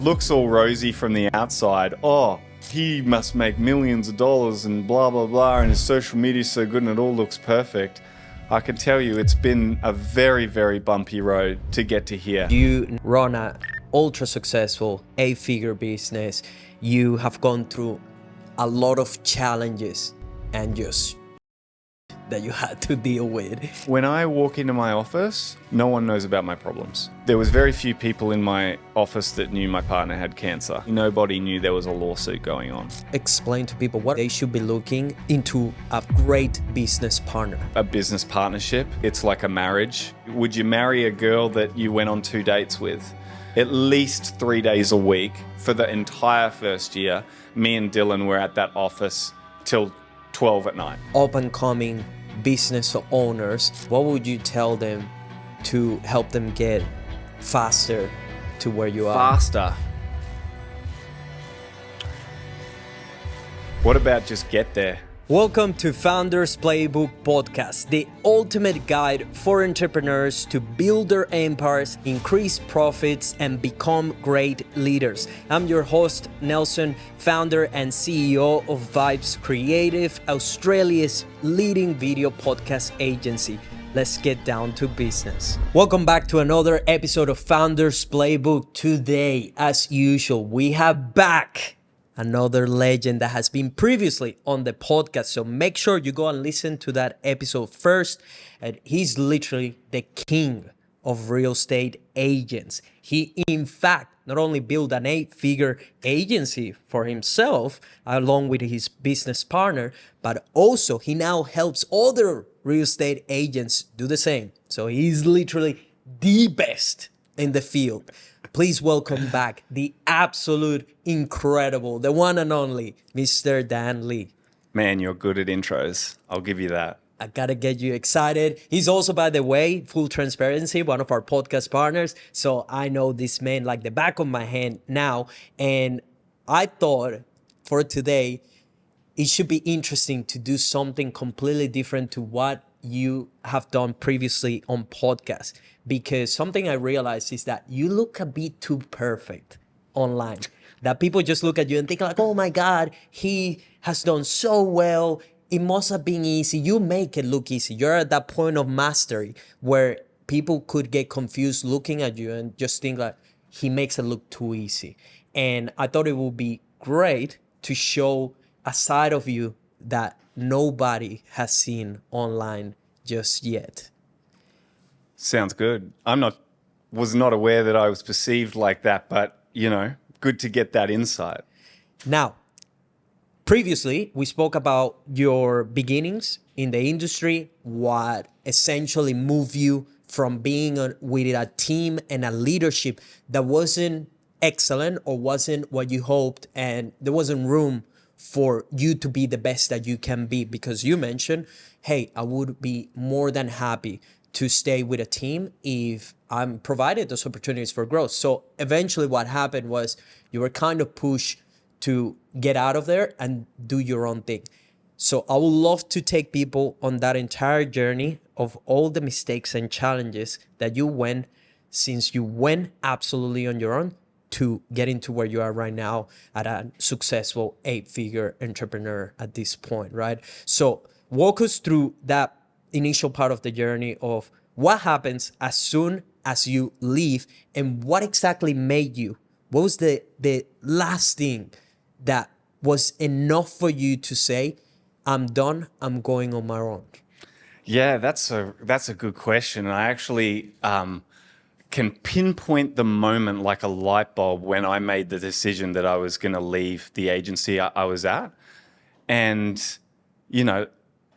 Looks all rosy from the outside. Oh, he must make millions of dollars and blah, blah, blah, and his social media's so good and it all looks perfect. I can tell you it's been a very, very bumpy road to get to here. You run an ultra successful 8-figure business. You have gone through a lot of challenges and just that you had to deal with. When I walk into my office, no one knows about my problems. There was very few people in my office that knew my partner had cancer. Nobody knew there was a lawsuit going on. Explain to people what they should be looking into a great business partner. A business partnership, it's like a marriage. Would you marry a girl that you went on 2 dates with? At least 3 days a week for the entire first year, me and Dylan were at that office till 12 at night. Up and coming business owners, what would you tell them to help them get faster to where you are? Faster. What about just get there? Welcome to Founders Playbook Podcast, the ultimate guide for entrepreneurs to build their empires, increase profits, and become great leaders. I'm your host, Nelson, founder and CEO of Vibes Creative, Australia's leading video podcast agency. Let's get down to business. Welcome back to another episode of Founders Playbook. Today, as usual, we have back another legend that has been previously on the podcast. So make sure you go and listen to that episode first. And he's literally the king of real estate agents. He, in fact, not only built an 8-figure agency for himself, along with his business partner, but also he now helps other real estate agents do the same. So he's literally the best in the field. Please welcome back the absolute incredible, the one and only, Mr. Dan Lee. Man, you're good at intros. I'll give you that. I gotta get you excited. He's also, by the way, full transparency, one of our podcast partners. So I know this man like the back of my hand now. And I thought for today, it should be interesting to do something completely different to what you have done previously on podcasts, because something I realized is that you look a bit too perfect online, that people just look at you and think like, oh my God, he has done so well. It must have been easy. You make it look easy. You're at that point of mastery where people could get confused looking at you and just think like, he makes it look too easy. And I thought it would be great to show a side of you that nobody has seen online just yet. Sounds good. Was not aware that I was perceived like that, but good to get that insight. Now, previously, we spoke about your beginnings in the industry, what essentially moved you from being with a team and a leadership that wasn't excellent or wasn't what you hoped, and there wasn't room for you to be the best that you can be, because you mentioned, hey, I would be more than happy to stay with a team if I'm provided those opportunities for growth. So eventually what happened was you were kind of pushed to get out of there and do your own thing. So I would love to take people on that entire journey of all the mistakes and challenges that you went since you went absolutely on your own to get into where you are right now at a successful 8-figure entrepreneur at this point, right? So walk us through that initial part of the journey of what happens as soon as you leave and what exactly made you, what was the last thing that was enough for you to say, I'm done, I'm going on my own? Yeah, that's a good question. And I actually can pinpoint the moment like a light bulb when I made the decision that I was going to leave the agency I was at. And,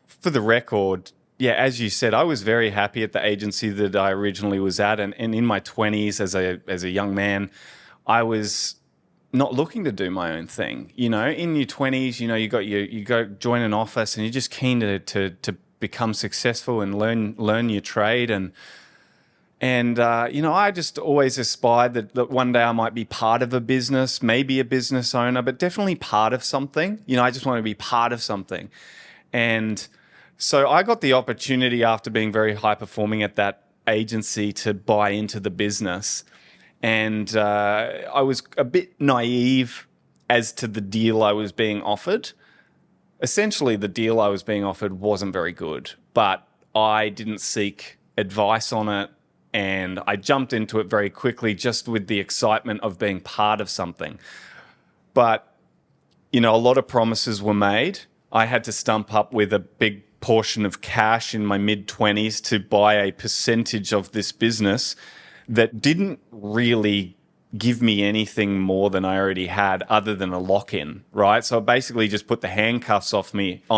for the record, yeah, as you said, I was very happy at the agency that I originally was at. And in my 20s as a young man, I was not looking to do my own thing. In your 20s, you go join an office and you're just keen to become successful and learn your trade. And I just always aspired that one day I might be part of a business, maybe a business owner, but definitely part of something. I just want to be part of something. And so I got the opportunity after being very high performing at that agency to buy into the business. And I was a bit naive as to the deal I was being offered. Essentially, the deal I was being offered wasn't very good, but I didn't seek advice on it. And I jumped into it very quickly just with the excitement of being part of something. But, a lot of promises were made. I had to stump up with a big portion of cash in my mid-20s to buy a percentage of this business that didn't really give me anything more than I already had other than a lock-in, right? So I basically just put the handcuffs on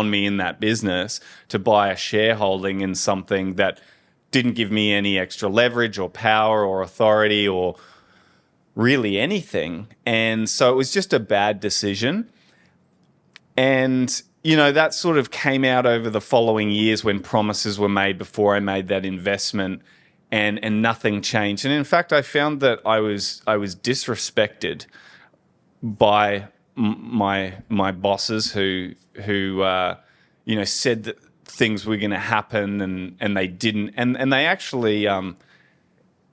me in that business to buy a shareholding in something that didn't give me any extra leverage or power or authority or really anything. And so it was just a bad decision. And, that sort of came out over the following years when promises were made before I made that investment and nothing changed. And in fact, I found that I was disrespected by my bosses who said that things were going to happen and they didn't. And they actually,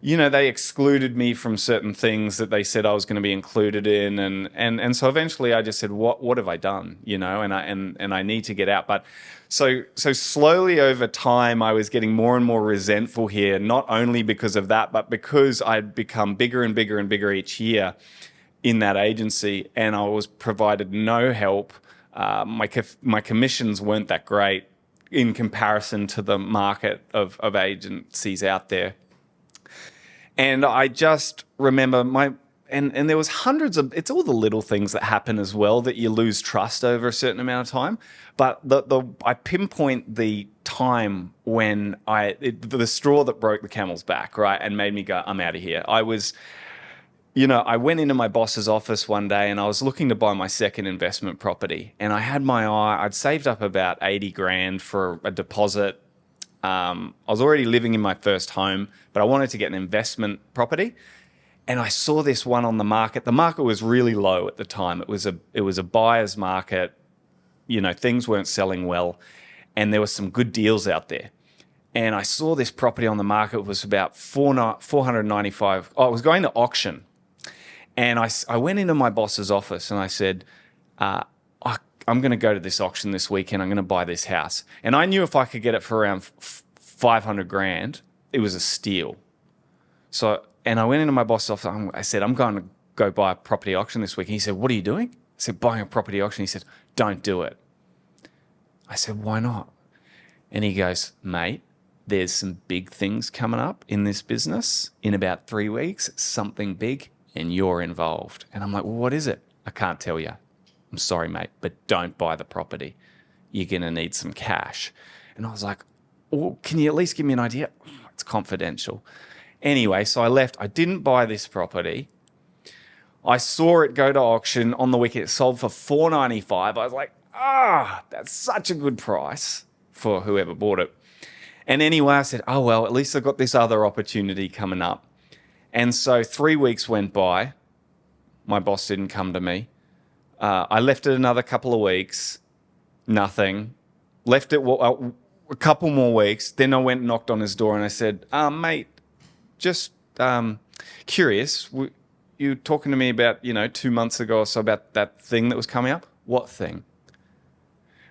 they excluded me from certain things that they said I was going to be included in. And so eventually I just said, what have I done? And I need to get out. But so slowly over time, I was getting more and more resentful here, not only because of that, but because I'd become bigger and bigger and bigger each year in that agency, and I was provided no help. My commissions weren't that great in comparison to the market of agencies out there. And I just remember and there was hundreds of, it's all the little things that happen as well that you lose trust over a certain amount of time. But I pinpoint the time when the straw that broke the camel's back, right, and made me go, I'm out of here. I went into my boss's office one day and I was looking to buy my second investment property. And I had I'd saved up about 80 grand for a deposit. I was already living in my first home, but I wanted to get an investment property. And I saw this one on the market. The market was really low at the time. It was a buyer's market. Things weren't selling well, and there were some good deals out there. And I saw this property on the market. It was about 495. Oh, it was going to auction. And I went into my boss's office and I said, I'm going to go to this auction this weekend. I'm going to buy this house. And I knew if I could get it for around 500 grand, it was a steal. And I went into my boss's office. I said, I'm going to go buy a property auction this week. And he said, what are you doing? I said, buying a property auction. He said, don't do it. I said, why not? And he goes, mate, there's some big things coming up in this business in about 3 weeks, something big, and you're involved. And I'm like, well, what is it? I can't tell you. I'm sorry, mate, but don't buy the property. You're going to need some cash. And I was like, well, can you at least give me an idea? It's confidential. Anyway, so I left. I didn't buy this property. I saw it go to auction on the weekend. It sold for $495. I was like, that's such a good price for whoever bought it. And anyway, I said, oh, well, at least I've got this other opportunity coming up. And so 3 weeks went by. My boss didn't come to me. I left it another couple of weeks. Nothing. Left it a couple more weeks. Then I went and knocked on his door and I said, mate, just curious. You were talking to me about, 2 months ago or so about that thing that was coming up. What thing?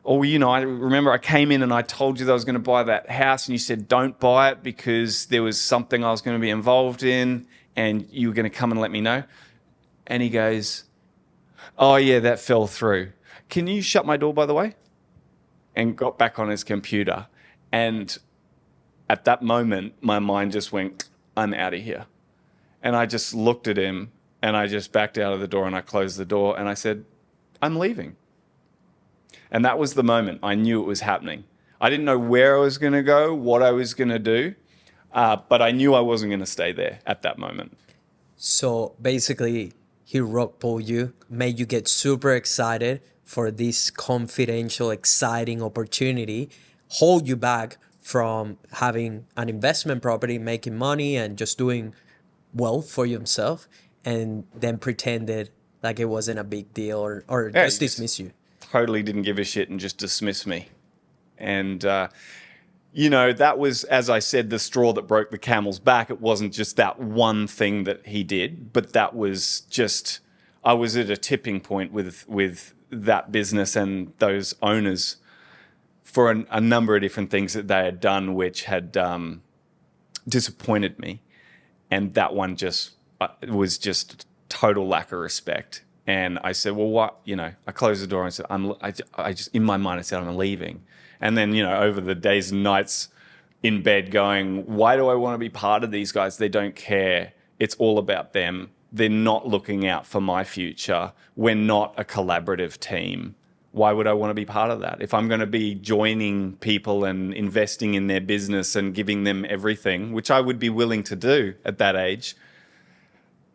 Or, I remember I came in and I told you that I was going to buy that house and you said, don't buy it because there was something I was going to be involved in and you were going to come and let me know. And he goes, oh, yeah, that fell through. Can you shut my door, by the way? And got back on his computer. And at that moment, my mind just went, I'm out of here. And I just looked at him and I just backed out of the door and I closed the door and I said, I'm leaving. And that was the moment I knew it was happening. I didn't know where I was going to go, what I was going to do, but I knew I wasn't going to stay there at that moment. So basically, he rug pulled you, made you get super excited for this confidential, exciting opportunity, hold you back from having an investment property, making money and just doing well for yourself, and then pretended like it wasn't a big deal or just dismiss you. Totally didn't give a shit and just dismissed me. And that was, as I said, the straw that broke the camel's back. It wasn't just that one thing that he did, but that was just, I was at a tipping point with that business and those owners for a number of different things that they had done, which had disappointed me. And that one just was just total lack of respect. And I said, well, what, I closed the door and said, I just, in my mind, I said, I'm leaving. And then, over the days and nights in bed going, why do I want to be part of these guys? They don't care. It's all about them. They're not looking out for my future. We're not a collaborative team. Why would I want to be part of that? If I'm going to be joining people and investing in their business and giving them everything, which I would be willing to do at that age,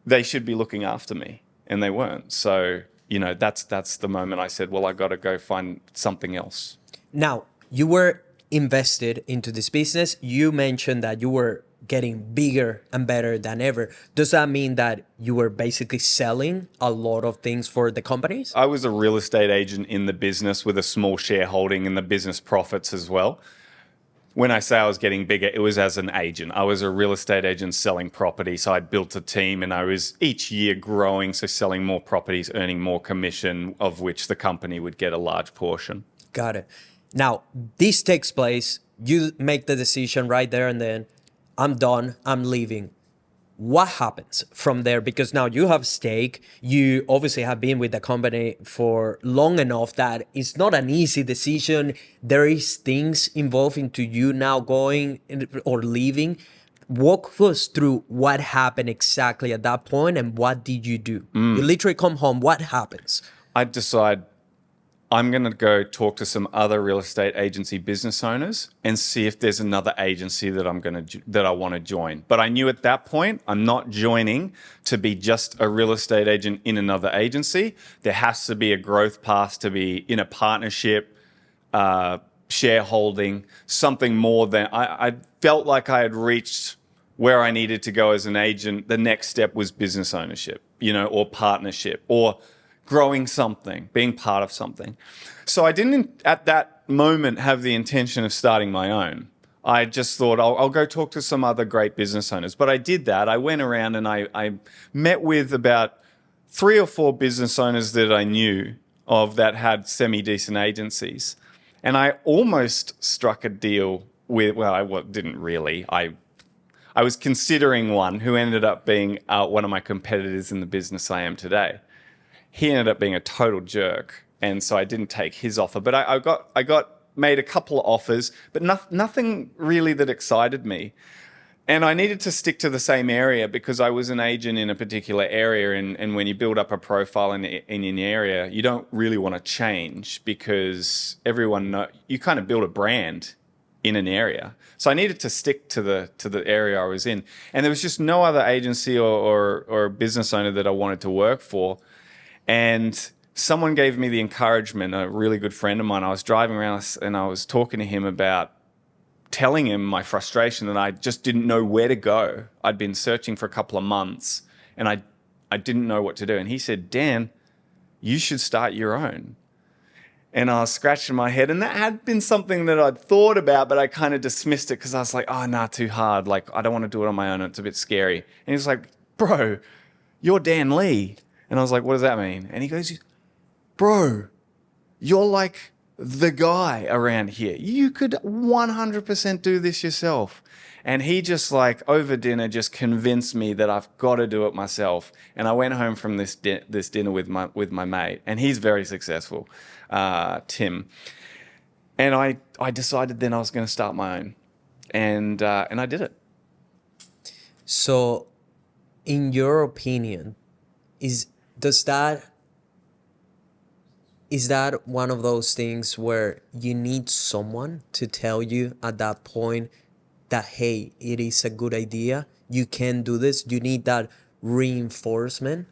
they should be looking after me. And they weren't. So, that's the moment I said, well, I got to go find something else. Now, you were invested into this business. You mentioned that you were getting bigger and better than ever. Does that mean that you were basically selling a lot of things for the companies? I was a real estate agent in the business with a small shareholding in the business profits as well. When I say I was getting bigger, it was as an agent. I was a real estate agent selling property. So I'd built a team and I was each year growing. So selling more properties, earning more commission, of which the company would get a large portion. Got it. Now, this takes place. You make the decision right there and then, I'm done, I'm leaving. What happens from there? Because now you have stake. You obviously have been with the company for long enough that it's not an easy decision. There is things involved into you now going or leaving. Walk us through what happened exactly at that point and what did you do? You literally come home. What happens? I decide I'm going to go talk to some other real estate agency business owners and see if there's another agency that I want to join. But I knew at that point I'm not joining to be just a real estate agent in another agency. There has to be a growth path to be in a partnership, shareholding, something more than I felt like I had reached where I needed to go as an agent. The next step was business ownership, or partnership or growing something, being part of something. So I didn't, at that moment, have the intention of starting my own. I just thought, I'll go talk to some other great business owners. But I did that. I went around and I met with about 3 or 4 business owners that I knew of that had semi-decent agencies. And I almost struck a deal with, well, I didn't really. I was considering one who ended up being one of my competitors in the business I am today. He ended up being a total jerk, and so I didn't take his offer. But I got made a couple of offers, but nothing really that excited me. And I needed to stick to the same area because I was an agent in a particular area. And when you build up a profile in an area, you don't really want to change because you kind of build a brand in an area. So I needed to stick to the area I was in. And there was just no other agency or business owner that I wanted to work for. And someone gave me the encouragement, a really good friend of mine. I was driving around and I was talking to him about telling him my frustration that I just didn't know where to go. I'd been searching for a couple of months and I didn't know what to do. And he said, Dan, you should start your own. And I was scratching my head. And that had been something that I'd thought about, but I kind of dismissed it because I was like, oh, nah, too hard. Like, I don't want to do it on my own. It's a bit scary. And he was like, bro, you're Dan Lee. And I was like, what does that mean? And he goes, bro, you're like the guy around here. You could 100% do this yourself. And he just like over dinner just convinced me that I've got to do it myself. And I went home from this dinner with my mate, and he's very successful, Tim. And I decided then I was going to start my own, and I did it. So, in your opinion, is that one of those things where you need someone to tell you at that point that, hey, it is a good idea, you can do this? You need that reinforcement?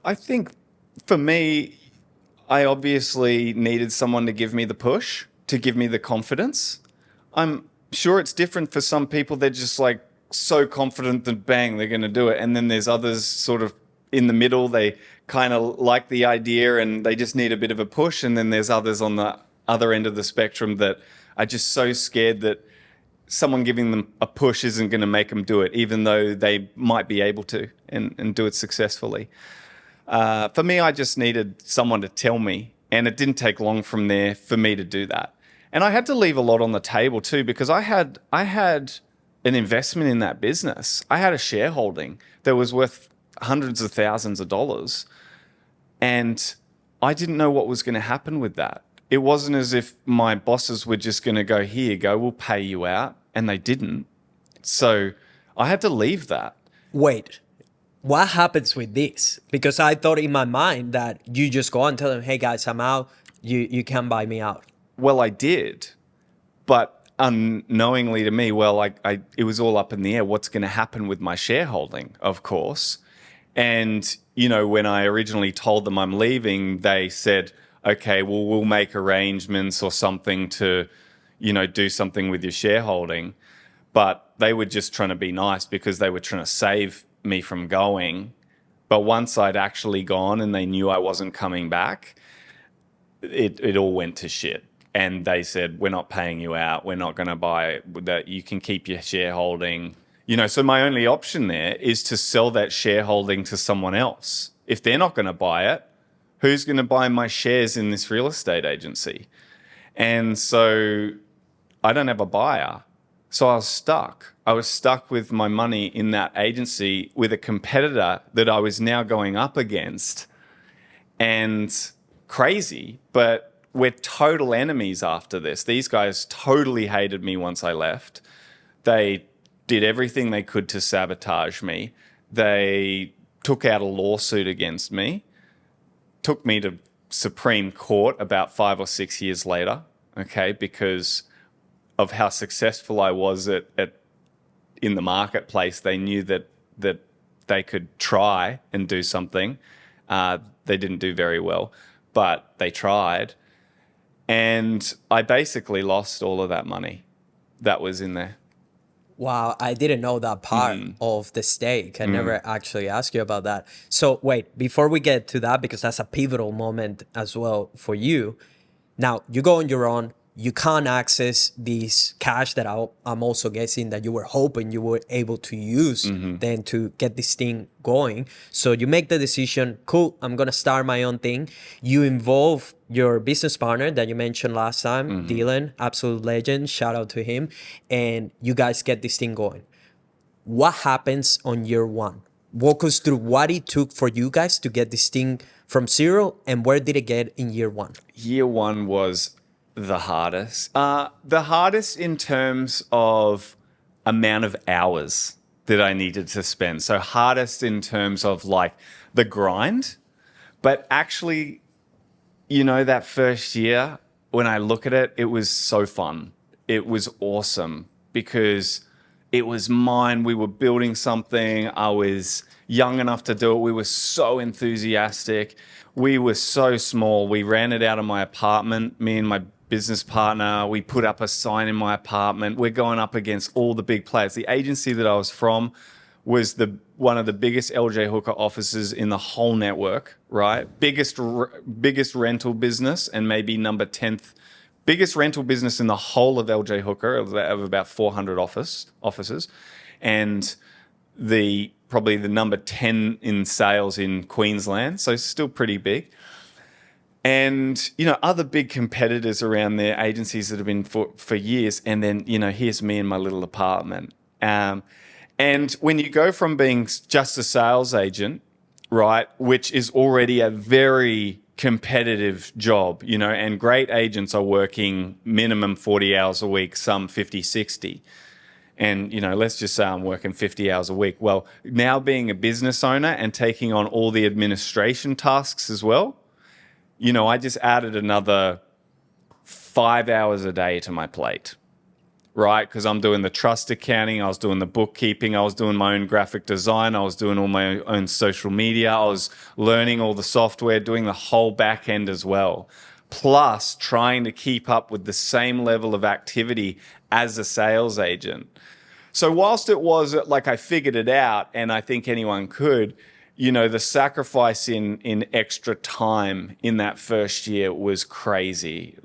I think for me, I obviously needed someone to give me the push, to give me the confidence. I'm sure it's different for some people. They're just like so confident that bang, they're going to do it. And then there's others sort of in the middle. They kind of like the idea and they just need a bit of a push. And then there's others on the other end of the spectrum that are just so scared that someone giving them a push isn't going to make them do it, even though they might be able to and do it successfully. For me, I just needed someone to tell me, and it didn't take long from there for me to do that. And I had to leave a lot on the table too, because I had an investment in that business. I had a shareholding that was worth hundreds of thousands of dollars, and I didn't know what was going to happen with that. It wasn't as if my bosses were just going to go, here you go, we'll pay you out. And they didn't. So I had to leave that. Wait, what happens with this? Because I thought in my mind that you just go and tell them, hey guys, I'm out. You can buy me out. Well, I did. But unknowingly to me, it was all up in the air. What's going to happen with my shareholding, of course. And, when I originally told them I'm leaving, they said, okay, well, we'll make arrangements or something to, do something with your shareholding. But they were just trying to be nice because they were trying to save me from going. But once I'd actually gone and they knew I wasn't coming back, it all went to shit. And they said, we're not paying you out. We're not going to buy that. You can keep your shareholding. So my only option there is to sell that shareholding to someone else. If they're not going to buy it, who's going to buy my shares in this real estate agency? And so I don't have a buyer. So I was stuck. I was stuck with my money in that agency with a competitor that I was now going up against. And crazy, but we're total enemies after this. These guys totally hated me once I left. They did everything they could to sabotage me. They took out a lawsuit against me, took me to Supreme Court about 5 or 6 years later, okay, because of how successful I was in the marketplace. They knew that they could try and do something. They didn't do very well, but they tried. And I basically lost all of that money that was in there. Wow, I didn't know that part of the stake. I never actually asked you about that. So wait, before we get to that, because that's a pivotal moment as well for you. Now, you go on your own. You can't access this cash that I'm also guessing that you were hoping you were able to use then to get this thing going. So you make the decision, cool, I'm going to start my own thing. You involve your business partner that you mentioned last time, Dylan, absolute legend, shout out to him. And you guys get this thing going. What happens on year one? Walk us through what it took for you guys to get this thing from zero, and where did it get in year one? Year one was the hardest. The hardest in terms of amount of hours that I needed to spend. So hardest in terms of like the grind. But actually, that first year, when I look at it, it was so fun. It was awesome because it was mine. We were building something. I was young enough to do it. We were so enthusiastic. We were so small. We ran it out of my apartment, me and my business partner. We put up a sign in my apartment. We're going up against all the big players. The agency that I was from was one of the biggest LJ Hooker offices in the whole network, right? Biggest rental business, and maybe number 10th biggest rental business in the whole of LJ Hooker, of about 400 offices, and probably the number 10 in sales in Queensland. So still pretty big. And, other big competitors around there, agencies that have been for years. And then, here's me in my little apartment. And when you go from being just a sales agent, right, which is already a very competitive job, and great agents are working minimum 40 hours a week, some 50, 60. And, let's just say I'm working 50 hours a week. Well, now being a business owner and taking on all the administration tasks as well, I just added another 5 hours a day to my plate, right? Because I'm doing the trust accounting, I was doing the bookkeeping, I was doing my own graphic design, I was doing all my own social media, I was learning all the software, doing the whole back end as well, plus trying to keep up with the same level of activity as a sales agent. So whilst it was like I figured it out, and I think anyone could, the sacrifice in extra time in that first year was crazy.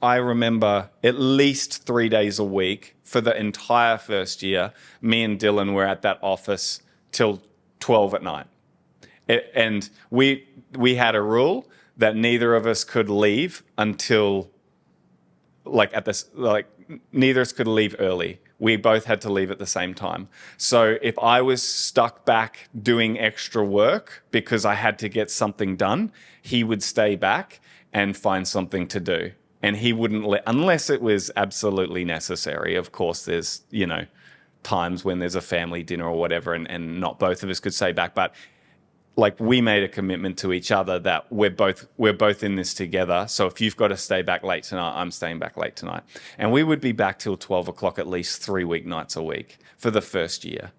I remember at least 3 days a week for the entire first year, me and Dylan were at that office till 12 at night. And we had a rule that neither of us could leave until neither of us could leave early. We both had to leave at the same time. So if I was stuck back doing extra work because I had to get something done, he would stay back and find something to do. And he wouldn't unless it was absolutely necessary. Of course, there's, times when there's a family dinner or whatever and not both of us could stay back. But we made a commitment to each other that we're both in this together. So if you've got to stay back late tonight, I'm staying back late tonight. And we would be back till 12 o'clock at least 3 weeknights a week for the first year,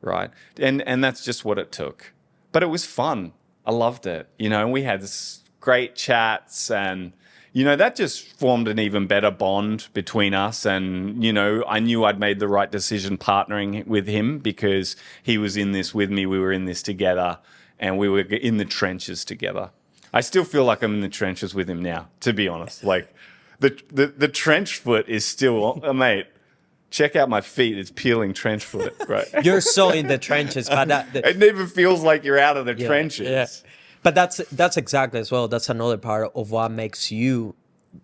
right? And that's just what it took. But it was fun. I loved it. And we had this great chats and, that just formed an even better bond between us. And, I knew I'd made the right decision partnering with him because he was in this with me. We were in this together. And we were in the trenches together. I still feel like I'm in the trenches with him now, to be honest. The trench foot is still, mate, check out my feet. It's peeling trench foot, right? You're so in the trenches. But it never feels like you're out of the trenches. Yeah. But that's exactly as well. That's another part of what makes you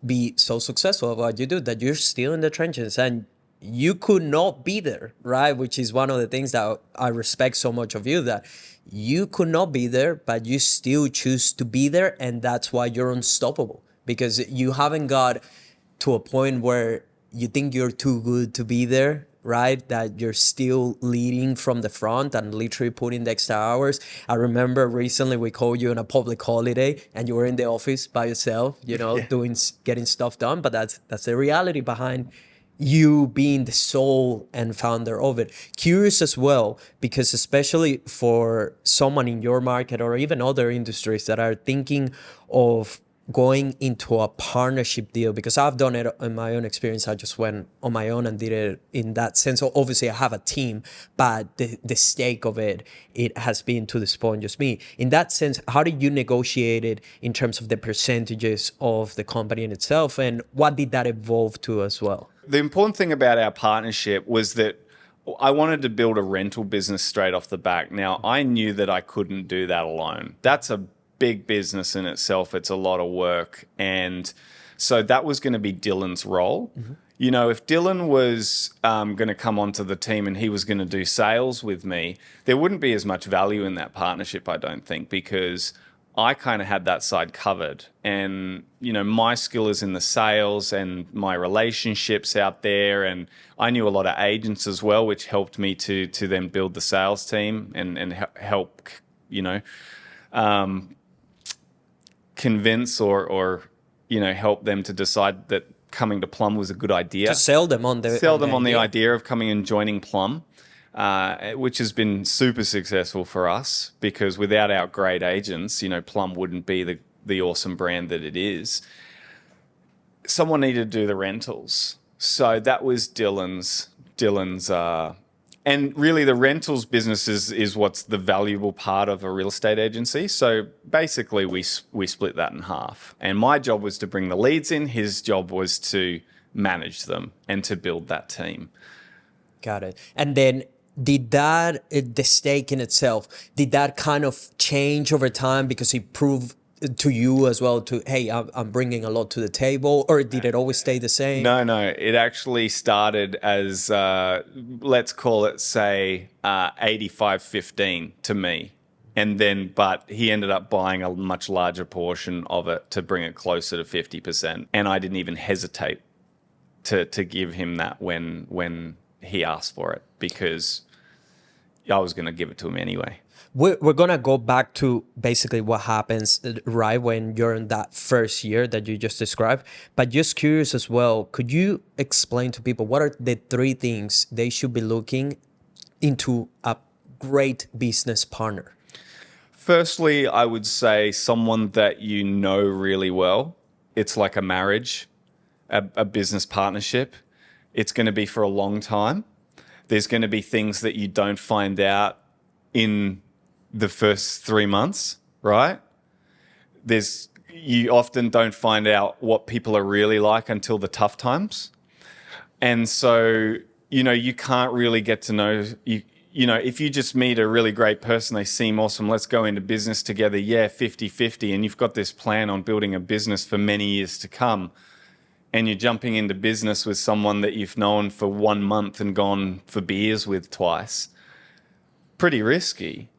be so successful at what you do, that you're still in the trenches and you could not be there, right? Which is one of the things that I respect so much of you, that you could not be there, but you still choose to be there. And that's why you're unstoppable, because you haven't got to a point where you think you're too good to be there, right? That you're still leading from the front and literally putting the extra hours. I remember recently we called you on a public holiday and you were in the office by yourself, getting stuff done. But that's the reality behind you being the soul and founder of it. Curious as well, because especially for someone in your market or even other industries that are thinking of going into a partnership deal, because I've done it in my own experience. I just went on my own and did it in that sense. So obviously I have a team, but the stake of it has been to this point just me. In that sense, how did you negotiate it in terms of the percentages of the company in itself, and what did that evolve to as well? The important thing about our partnership was that I wanted to build a rental business straight off the back. Now, I knew that I couldn't do that alone. That's a big business in itself. It's a lot of work. And so that was going to be Dylan's role. Mm-hmm. If Dylan was going to come onto the team and he was going to do sales with me, there wouldn't be as much value in that partnership, I don't think, because I kind of had that side covered. And, my skill is in the sales and my relationships out there. And I knew a lot of agents as well, which helped me to then build the sales team and help, convince or help them to decide that coming to Plum was a good idea. To sell them on the idea of coming and joining Plum. Which has been super successful for us, because without our great agents, Plum wouldn't be the awesome brand that it is. Someone needed to do the rentals. So that was Dylan's, and really the rentals business is what's the valuable part of a real estate agency. So basically we split that in half. And my job was to bring the leads in. His job was to manage them and to build that team. Got it. And then did that, the stake in itself, did that kind of change over time because he proved to you as well hey, I'm bringing a lot to the table, or did it always stay the same? No. It actually started as, let's call it, say, 85-15 to me. And then, but he ended up buying a much larger portion of it to bring it closer to 50%. And I didn't even hesitate to give him that when he asked for it, because I was going to give it to him anyway. We're going to go back to basically what happens right when you're in that first year that you just described. But just curious as well, could you explain to people what are the 3 things they should be looking into a great business partner? Firstly, I would say someone that you know really well. It's like a marriage, a business partnership. It's going to be for a long time. There's going to be things that you don't find out in the first 3 months, right? You often don't find out what people are really like until the tough times. And so, you can't really get to know if you just meet a really great person, they seem awesome, let's go into business together. Yeah, 50-50. And you've got this plan on building a business for many years to come. And you're jumping into business with someone that you've known for 1 month and gone for beers with twice. Pretty risky,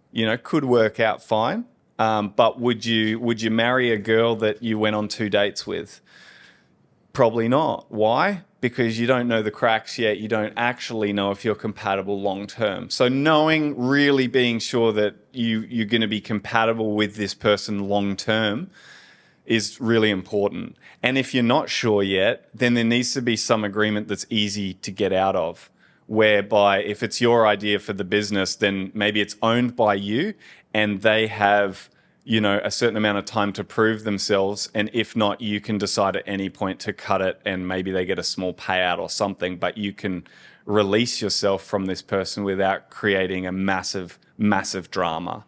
could work out fine. But would you marry a girl that you went on 2 dates with? Probably not. Why? Because you don't know the cracks yet. You don't actually know if you're compatible long term. So really being sure that you're going to be compatible with this person long term is really important. And if you're not sure yet, then there needs to be some agreement that's easy to get out of, whereby if it's your idea for the business, then maybe it's owned by you and they have a certain amount of time to prove themselves. And if not, you can decide at any point to cut it and maybe they get a small payout or something, but you can release yourself from this person without creating a massive, massive drama.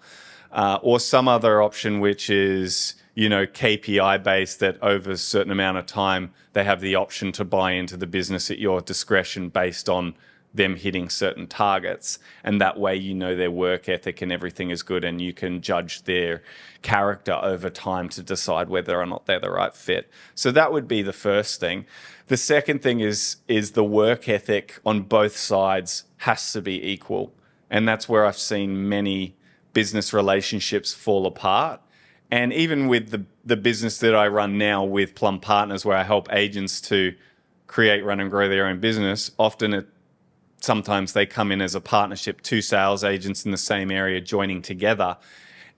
Or some other option, which is, KPI based, that over a certain amount of time, they have the option to buy into the business at your discretion based on them hitting certain targets. And that way, their work ethic and everything is good, and you can judge their character over time to decide whether or not they're the right fit. So that would be the first thing. The second thing is the work ethic on both sides has to be equal. And that's where I've seen many business relationships fall apart. And even with the business that I run now with Plum Partners, where I help agents to create, run and grow their own business, sometimes they come in as a partnership, 2 sales agents in the same area joining together,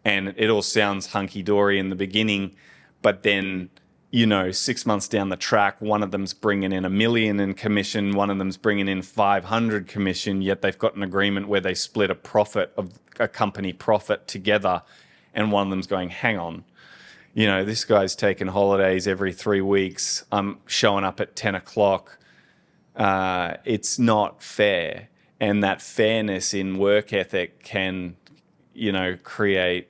and it all sounds hunky-dory in the beginning, but then 6 months down the track, one of them's bringing in $1 million in commission, one of them's bringing in 500 commission, yet they've got an agreement where they split a company profit together, and one of them's going, hang on, this guy's taking holidays every 3 weeks, I'm showing up at 10 o'clock. It's not fair. And that fairness in work ethic can, create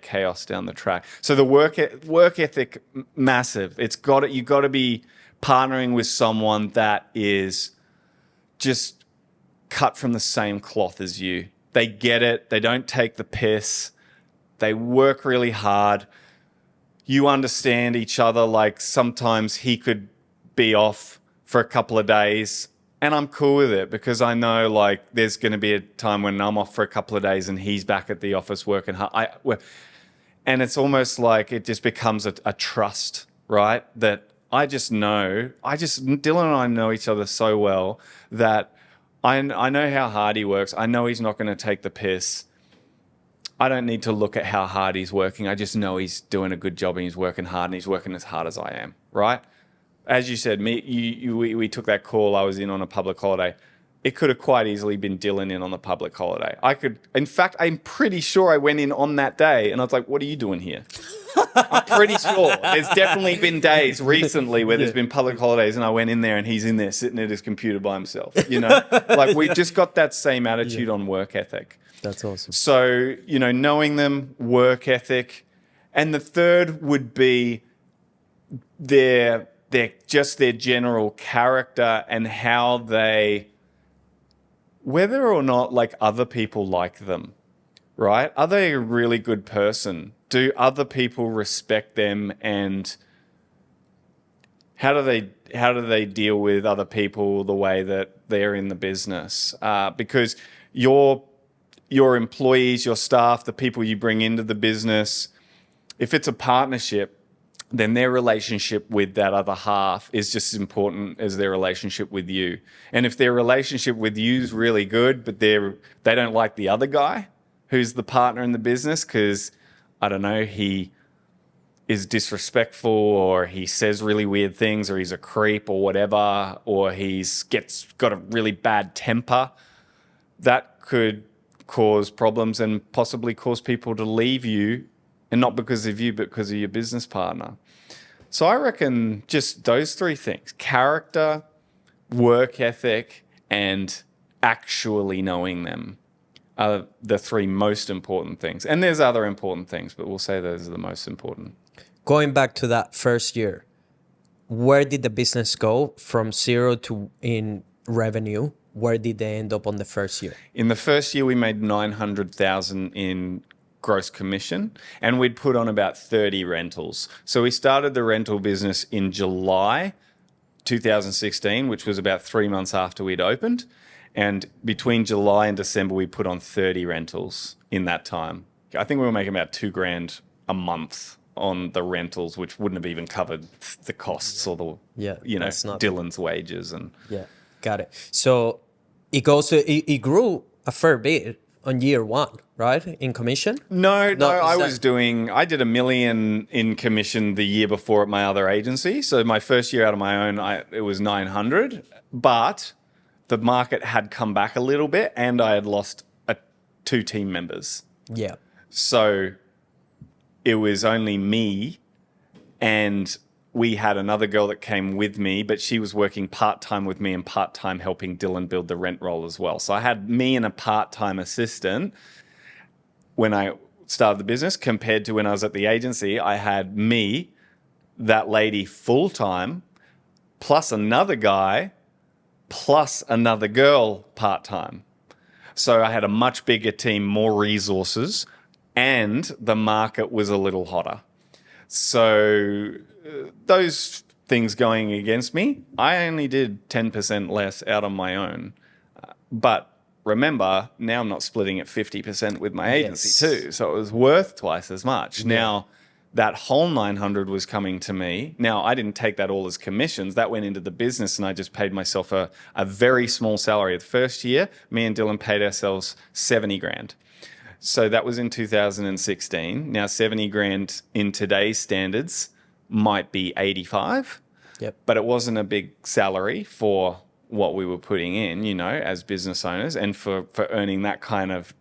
chaos down the track. So the work ethic, massive. You got to be partnering with someone that is just cut from the same cloth as you. They get it. They don't take the piss. They work really hard. You understand each other. Like sometimes he could be off for a couple of days and I'm cool with it because I know like there's going to be a time when I'm off for a couple of days and he's back at the office working hard. And it's almost like it just becomes a trust, right? That Dylan and I know each other so well that I know how hard he works. I know he's not going to take the piss. I don't need to look at how hard he's working. I just know he's doing a good job and he's working hard and he's working as hard as I am, right? As you said, we took that call. I was in on a public holiday. It could have quite easily been Dylan in on the public holiday. In fact, I'm pretty sure I went in on that day and I was like, what are you doing here? I'm pretty sure. There's definitely been days recently where there's been public holidays and I went in there and he's in there sitting at his computer by himself. Like we just got that same attitude on work ethic. That's awesome. So, knowing them, work ethic. And the third would be their general character and how whether or not like other people like them, right? Are they a really good person? Do other people respect them? And how do they deal with other people the way that they're in the business? Because your employees, your staff, the people you bring into the business, if it's a partnership, then their relationship with that other half is just as important as their relationship with you. And if their relationship with you is really good, but they don't like the other guy who's the partner in the business because, I don't know, he is disrespectful or he says really weird things or he's a creep or whatever, or he's got a really bad temper, that could cause problems and possibly cause people to leave you, and not because of you, but because of your business partner. So I reckon just those 3 things: character, work ethic, and actually knowing them are the three most important things. And there's other important things, but we'll say those are the most important. Going back to that first year, where did the business go from zero to in revenue? Where did they end up on the first year? In the first year, we made 900,000 in gross commission, and we'd put on about 30 rentals. So we started the rental business in July 2016, which was about 3 months after we'd opened. And between July and December, we put on 30 rentals in that time. I think we were making about $2,000 a month on the rentals, which wouldn't have even covered the costs or the, Dylan's wages. And yeah, got it. So it grew a fair bit on year one, right? In commission? No, I did $1 million in commission the year before at my other agency. So my first year out of my own, it was 900, but the market had come back a little bit and I had lost 2 team members. Yeah. So it was only me, and we had another girl that came with me, but she was working part-time with me and part-time helping Dylan build the rent roll as well. So I had me and a part-time assistant when I started the business, compared to when I was at the agency. I had me, that lady full-time, plus another guy, plus another girl part-time. So I had a much bigger team, more resources, and the market was a little hotter. So those things going against me, I only did 10% less out on my own. But remember, now I'm not splitting it 50% with my agency too. So it was worth twice as much. Yeah. Now, that whole 900 was coming to me. Now, I didn't take that all as commissions. That went into the business, and I just paid myself a very small salary. The first year, me and Dylan paid ourselves 70 grand. So that was in 2016. Now, 70 grand in today's standards might be 85. Yep. But it wasn't a big salary for what we were putting in, as business owners, and for earning that kind of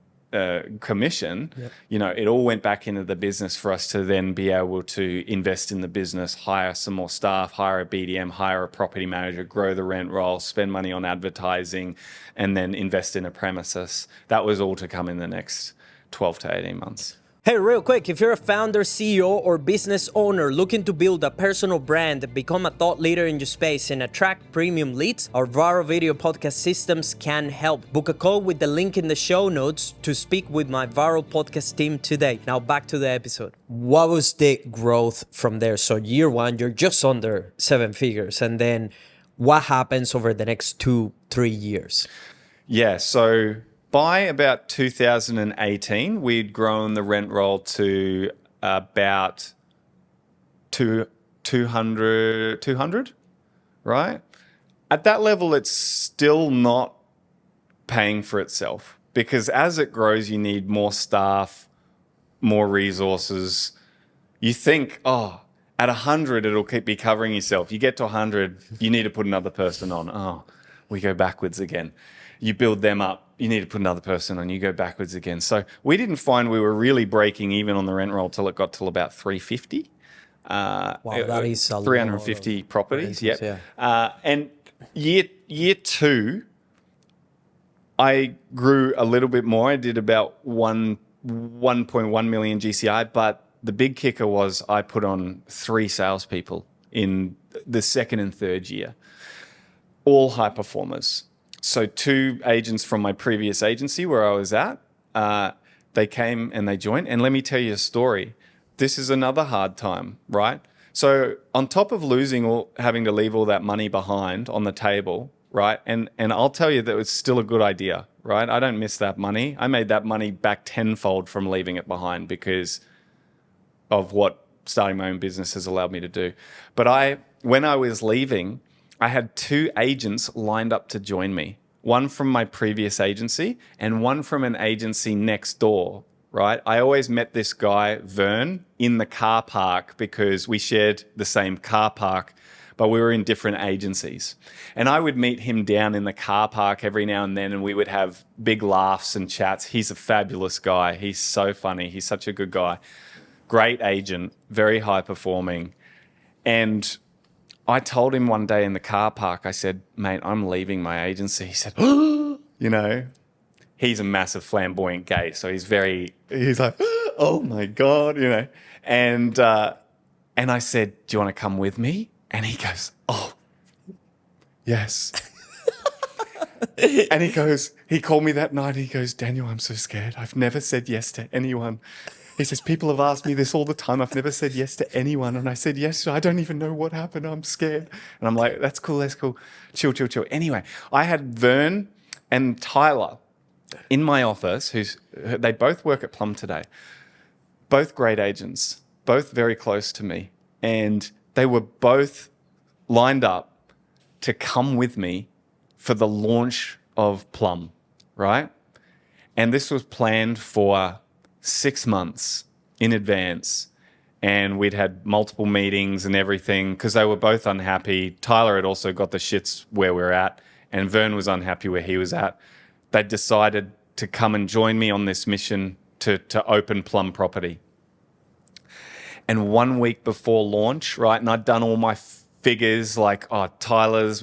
commission. Yep. It all went back into the business for us to then be able to invest in the business, hire some more staff, hire a BDM, hire a property manager, grow the rent roll, spend money on advertising, and then invest in a premises. That was all to come in the next 12 to 18 months. Hey, real quick, if you're a founder, CEO, or business owner looking to build a personal brand, become a thought leader in your space, and attract premium leads, our viral video podcast systems can help. Book a call with the link in the show notes to speak with my viral podcast team today. Now back to the episode. What was the growth from there? So year one, you're just under 7 figures. And then what happens over the next 2-3 years? Yeah, so by about 2018, we'd grown the rent roll to about 200, right? At that level, it's still not paying for itself, because as it grows, you need more staff, more resources. You think, at 100, it'll be covering yourself. You get to 100, you need to put another person on. We go backwards again. You build them up, you need to put another person on, you go backwards again. So we didn't find we were really breaking even on the rent roll till it got till about 350. Wow, that is a 350 properties, rentals, yeah. And year 2, I grew a little bit more. I did about 1.1 million GCI, but the big kicker was I put on 3 salespeople in the second and third year, all high performers. So 2 agents from my previous agency where I was at, they came and they joined. And let me tell you a story. This is another hard time, right? So on top of having to leave all that money behind on the table, right? And I'll tell you that it's still a good idea, right? I don't miss that money. I made that money back tenfold from leaving it behind because of what starting my own business has allowed me to do. But when I was leaving, I had 2 agents lined up to join me. One from my previous agency and one from an agency next door, right? I always met this guy, Vern, in the car park because we shared the same car park, but we were in different agencies. And I would meet him down in the car park every now and then, and we would have big laughs and chats. He's a fabulous guy. He's so funny. He's such a good guy. Great agent, very high performing. And I told him one day in the car park, I said, mate, I'm leaving my agency. He said, he's a massive flamboyant gay. So he's like, oh my God, And I said, do you want to come with me? And he goes, oh, yes. And he called me that night. He goes, Daniel, I'm so scared. I've never said yes to anyone. He says, people have asked me this all the time. I've never said yes to anyone. And I said yes. I don't even know what happened. I'm scared. And I'm like, that's cool. Chill. Anyway, I had Vern and Tyler in my office, they both work at Plum today. Both great agents, both very close to me. And they were both lined up to come with me for the launch of Plum, right? And this was planned for 6 months in advance. And we'd had multiple meetings and everything because they were both unhappy. Tyler had also got the shits where we're at, and Vern was unhappy where he was at. They decided to come and join me on this mission to open Plum property. And 1 week before launch, right, and I'd done all my figures like, Tyler's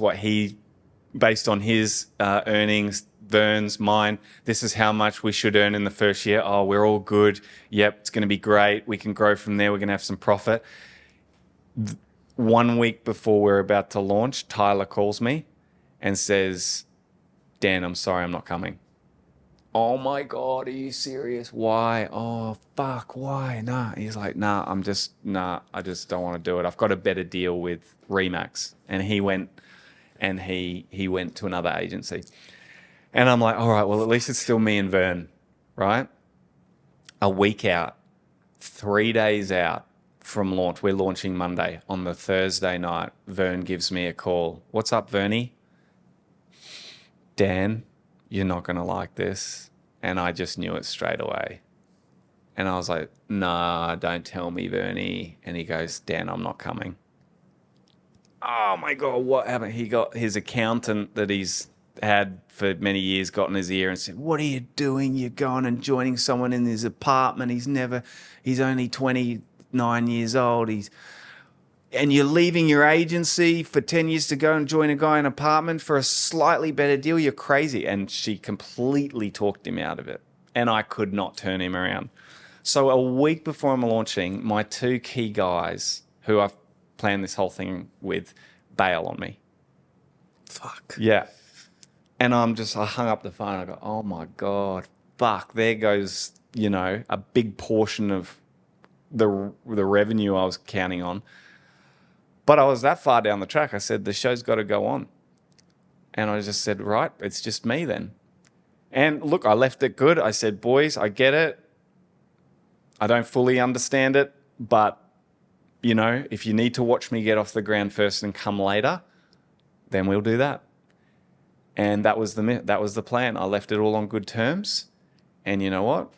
based on his earnings, Vern's, mine, this is how much we should earn in the first year. Oh, we're all good. Yep, it's going to be great. We can grow from there. We're going to have some profit. 1 week before we're about to launch, Tyler calls me and says, Dan, I'm sorry, I'm not coming. Oh my God, are you serious? Why? Oh, fuck, why? Nah. He's like, I just don't want to do it. I've got a better deal with Remax. And he went to another agency. And I'm like, all right, well, at least it's still me and Vern, right? A week out, 3 days out from launch. We're launching Monday. On the Thursday night, Vern gives me a call. What's up, Vernie? Dan, you're not going to like this. And I just knew it straight away. And I was like, nah, don't tell me, Vernie. And he goes, Dan, I'm not coming. Oh my God, what happened? He got his accountant that he's had for many years got in his ear and said, what are you doing? You're going and joining someone in his apartment. He's only 29 years old. And you're leaving your agency for 10 years to go and join a guy in an apartment for a slightly better deal. You're crazy. And she completely talked him out of it. And I could not turn him around. So a week before I'm launching, my two key guys who I've planned this whole thing with bail on me. Fuck. Yeah. And I hung up the phone. I go, oh my God, fuck. There goes, a big portion of the revenue I was counting on. But I was that far down the track. I said, the show's got to go on. And I just said, right, it's just me then. And look, I left it good. I said, boys, I get it. I don't fully understand it. But, if you need to watch me get off the ground first and come later, then we'll do that. And that was the plan. I left it all on good terms. And you know what?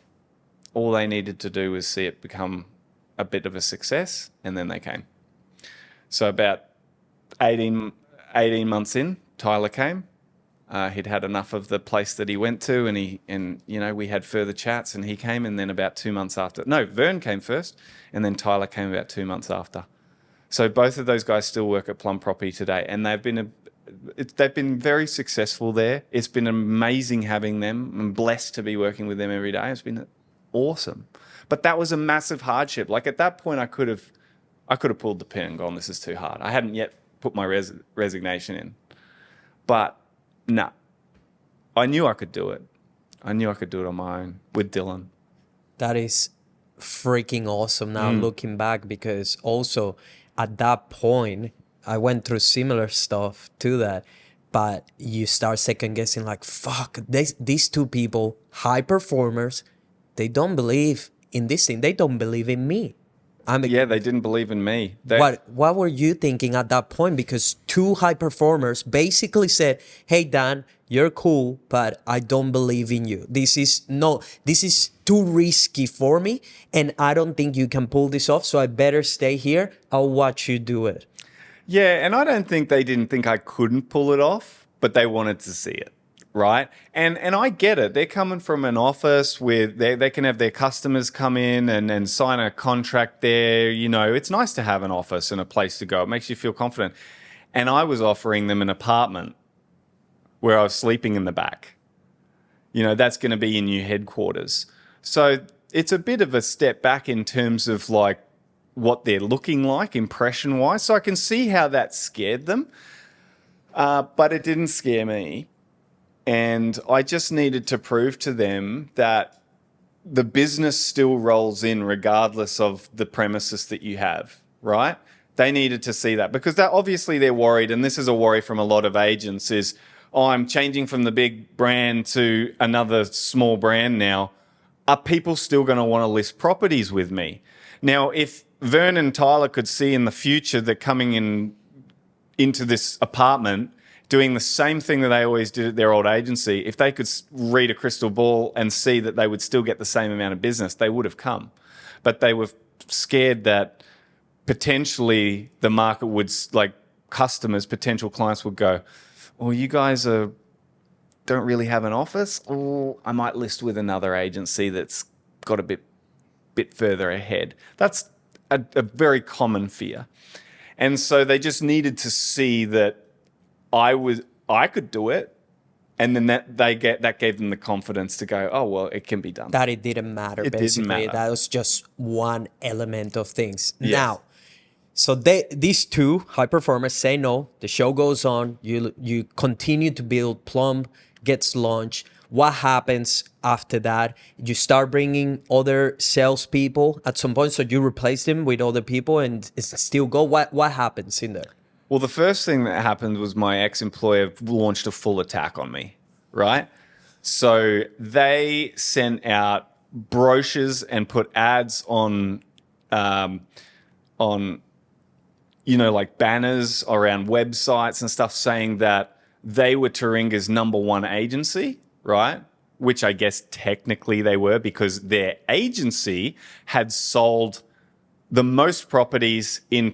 All they needed to do was see it become a bit of a success. And then they came. So about 18 months in, Tyler came. He'd had enough of the place that he went to, and we had further chats, and he came. And then about 2 months after, Vern came first, and then Tyler came about 2 months after. So both of those guys still work at Plum Property today, and they've been very successful there. It's been amazing having them. I'm blessed to be working with them every day. It's been awesome. But that was a massive hardship. Like at that point, I could have pulled the pin and gone, this is too hard. I hadn't yet put my resignation in. But no, I knew I could do it. I knew I could do it on my own with Dylan. That is freaking awesome now looking back, because also at that point, I went through similar stuff to that, but you start second guessing like, fuck, these two people, high performers, they don't believe in this thing. They don't believe in me. They didn't believe in me. What were you thinking at that point? Because two high performers basically said, hey, Dan, you're cool, but I don't believe in you. This is too risky for me, and I don't think you can pull this off, so I better stay here. I'll watch you do it. Yeah, and I don't think they didn't think I couldn't pull it off, but they wanted to see it, right? And I get it. They're coming from an office where they can have their customers come in and sign a contract there. It's nice to have an office and a place to go. It makes you feel confident. And I was offering them an apartment where I was sleeping in the back. That's going to be your new headquarters. So it's a bit of a step back in terms of like what they're looking like impression wise. So I can see how that scared them, but it didn't scare me. And I just needed to prove to them that the business still rolls in regardless of the premises that you have, right? They needed to see that because obviously they're worried, and this is a worry from a lot of agents is, oh, I'm changing from the big brand to another small brand now. Are people still going to want to list properties with me? Now, if Vern and Tyler could see in the future that coming into this apartment, doing the same thing that they always did at their old agency, if they could read a crystal ball and see that they would still get the same amount of business, they would have come. But they were scared that potentially the market would, like customers, potential clients would go, well, you guys don't really have an office, or I might list with another agency that's got a bit further ahead. That's a very common fear. And so they just needed to see that I could do it, and then that gave them the confidence to go, oh well, it can be done. That it didn't matter. It basically, didn't matter. That was just one element of things. Yes. Now, so these two high performers say no. The show goes on. You continue to build. Plum gets launched. What happens after that? You start bringing other salespeople at some point, so you replace them with other people, and it's still go. What happens in there? Well, the first thing that happened was my ex-employer launched a full attack on me, right? So they sent out brochures and put ads on like banners around websites and stuff saying that they were Taringa's number one agency, right? Which I guess technically they were, because their agency had sold the most properties in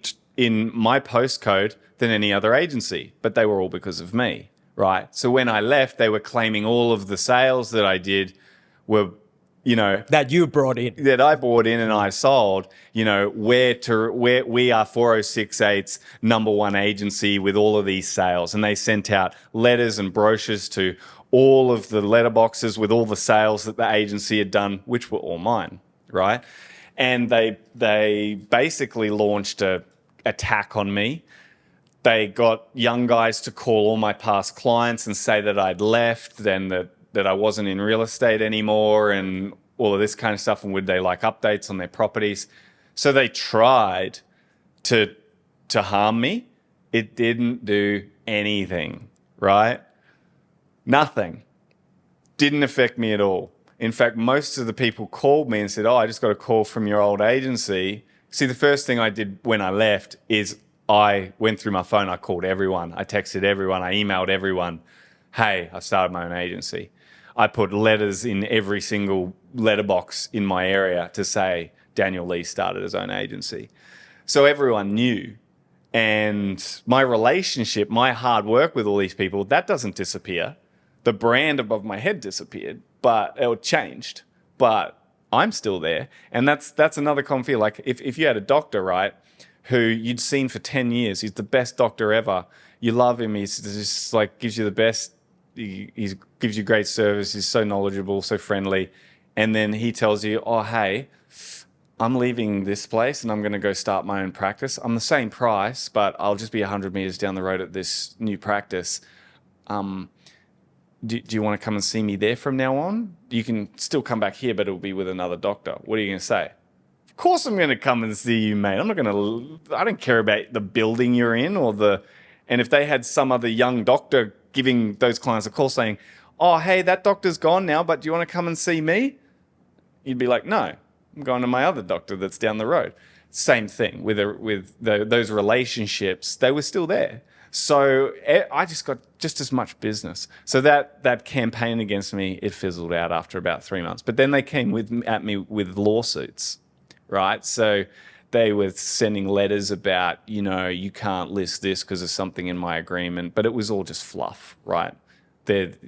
my postcode than any other agency, but they were all because of me, right? So when I left, they were claiming all of the sales that I did were, That you brought in. that I bought in and I sold, where we are 4068's number one agency with all of these sales. And they sent out letters and brochures to all of the letterboxes with all the sales that the agency had done, which were all mine, right? And they basically launched a attack on me. They got young guys to call all my past clients and say that I'd left, then that I wasn't in real estate anymore, and all of this kind of stuff, and would they like updates on their properties. So they tried to harm me. It didn't do anything, right? Nothing. Didn't affect me at all. In fact, most of the people called me and said, oh, I just got a call from your old agency. See, the first thing I did when I left is I went through my phone, I called everyone, I texted everyone, I emailed everyone, hey, I started my own agency. I put letters in every single letterbox in my area to say Daniel Lee started his own agency. So everyone knew. And my relationship, my hard work with all these people, that doesn't disappear. The brand above my head disappeared, but it changed. But I'm still there. And that's another common fear. Like if you had a doctor, right, who you'd seen for 10 years, he's the best doctor ever. You love him. He's just like gives you the best. He gives you great service. He's so knowledgeable, so friendly. And then he tells you, oh, hey, I'm leaving this place and I'm going to go start my own practice. I'm the same price, but I'll just be 100 meters down the road at this new practice. Do you want to come and see me there from now on? You can still come back here, but it'll be with another doctor. What are you going to say? Of course I'm going to come and see you, mate. I don't care about the building you're in and if they had some other young doctor giving those clients a call saying, oh, hey, that doctor's gone now, but do you want to come and see me? You'd be like, no, I'm going to my other doctor that's down the road. Same thing with those relationships. They were still there. So I just got just as much business. So that campaign against me, it fizzled out after about 3 months. But then they came at me with lawsuits, right? So they were sending letters about, you can't list this because of something in my agreement. But it was all just fluff, right? It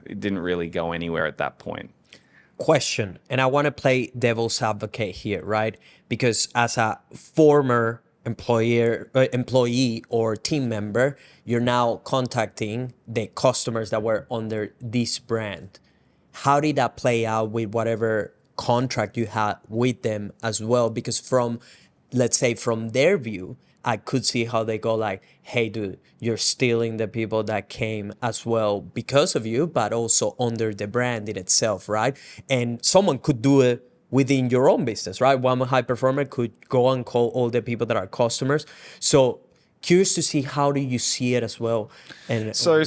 didn't really go anywhere at that point. Question, and I want to play devil's advocate here, right? Because as a former employee or team member, you're now contacting the customers that were under this brand. how did that play out with whatever contract you had with them as well? Because from, let's say, from their view, I could see how they go like, hey, dude, you're stealing the people that came as well because of you, but also under the brand in itself, right? And someone could do it within your own business, right? One high performer could go and call all the people that are customers. So curious to see, how do you see it as well? And So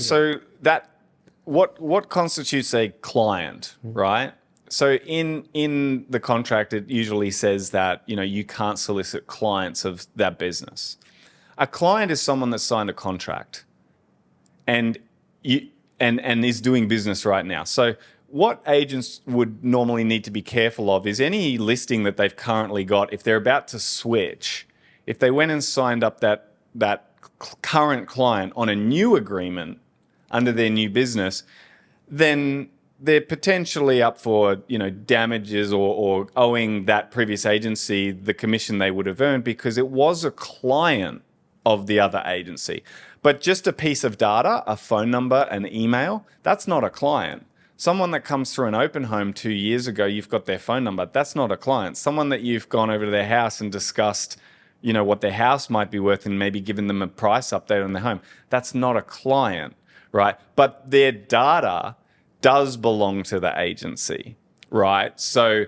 that what constitutes a client, right? So in the contract, it usually says that you can't solicit clients of that business. A client is someone that signed a contract, and is doing business right now. So what agents would normally need to be careful of is any listing that they've currently got. If they're about to switch, if they went and signed up that current client on a new agreement under their new business, then they're potentially up for damages or owing that previous agency the commission they would have earned because it was a client of the other agency. But just a piece of data, a phone number, an email, that's not a client. Someone that comes through an open home 2 years ago, you've got their phone number, that's not a client. Someone that you've gone over to their house and discussed what their house might be worth and maybe given them a price update on their home, that's not a client, right? But their data does belong to the agency, right? So,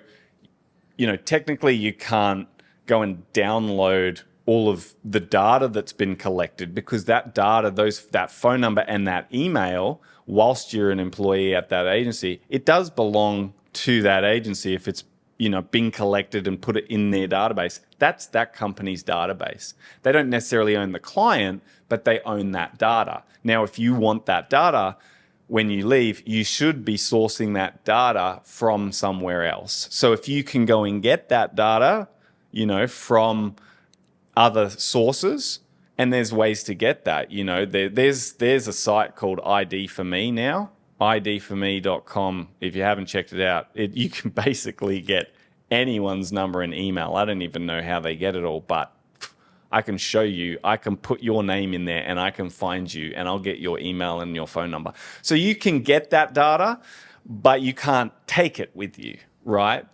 technically you can't go and download all of the data that's been collected because that data, that phone number and that email, whilst you're an employee at that agency, it does belong to that agency if it's been collected and put it in their database. That's that company's database. They don't necessarily own the client, but they own that data. Now, if you want that data, when you leave, you should be sourcing that data from somewhere else. So if you can go and get that data, from other sources, and there's ways to get that, there's a site called ID for Me now, idforme.com. If you haven't checked it out, you can basically get anyone's number and email. I don't even know how they get it all, but I can show you. I can put your name in there and I can find you and I'll get your email and your phone number. So you can get that data, but you can't take it with you, right?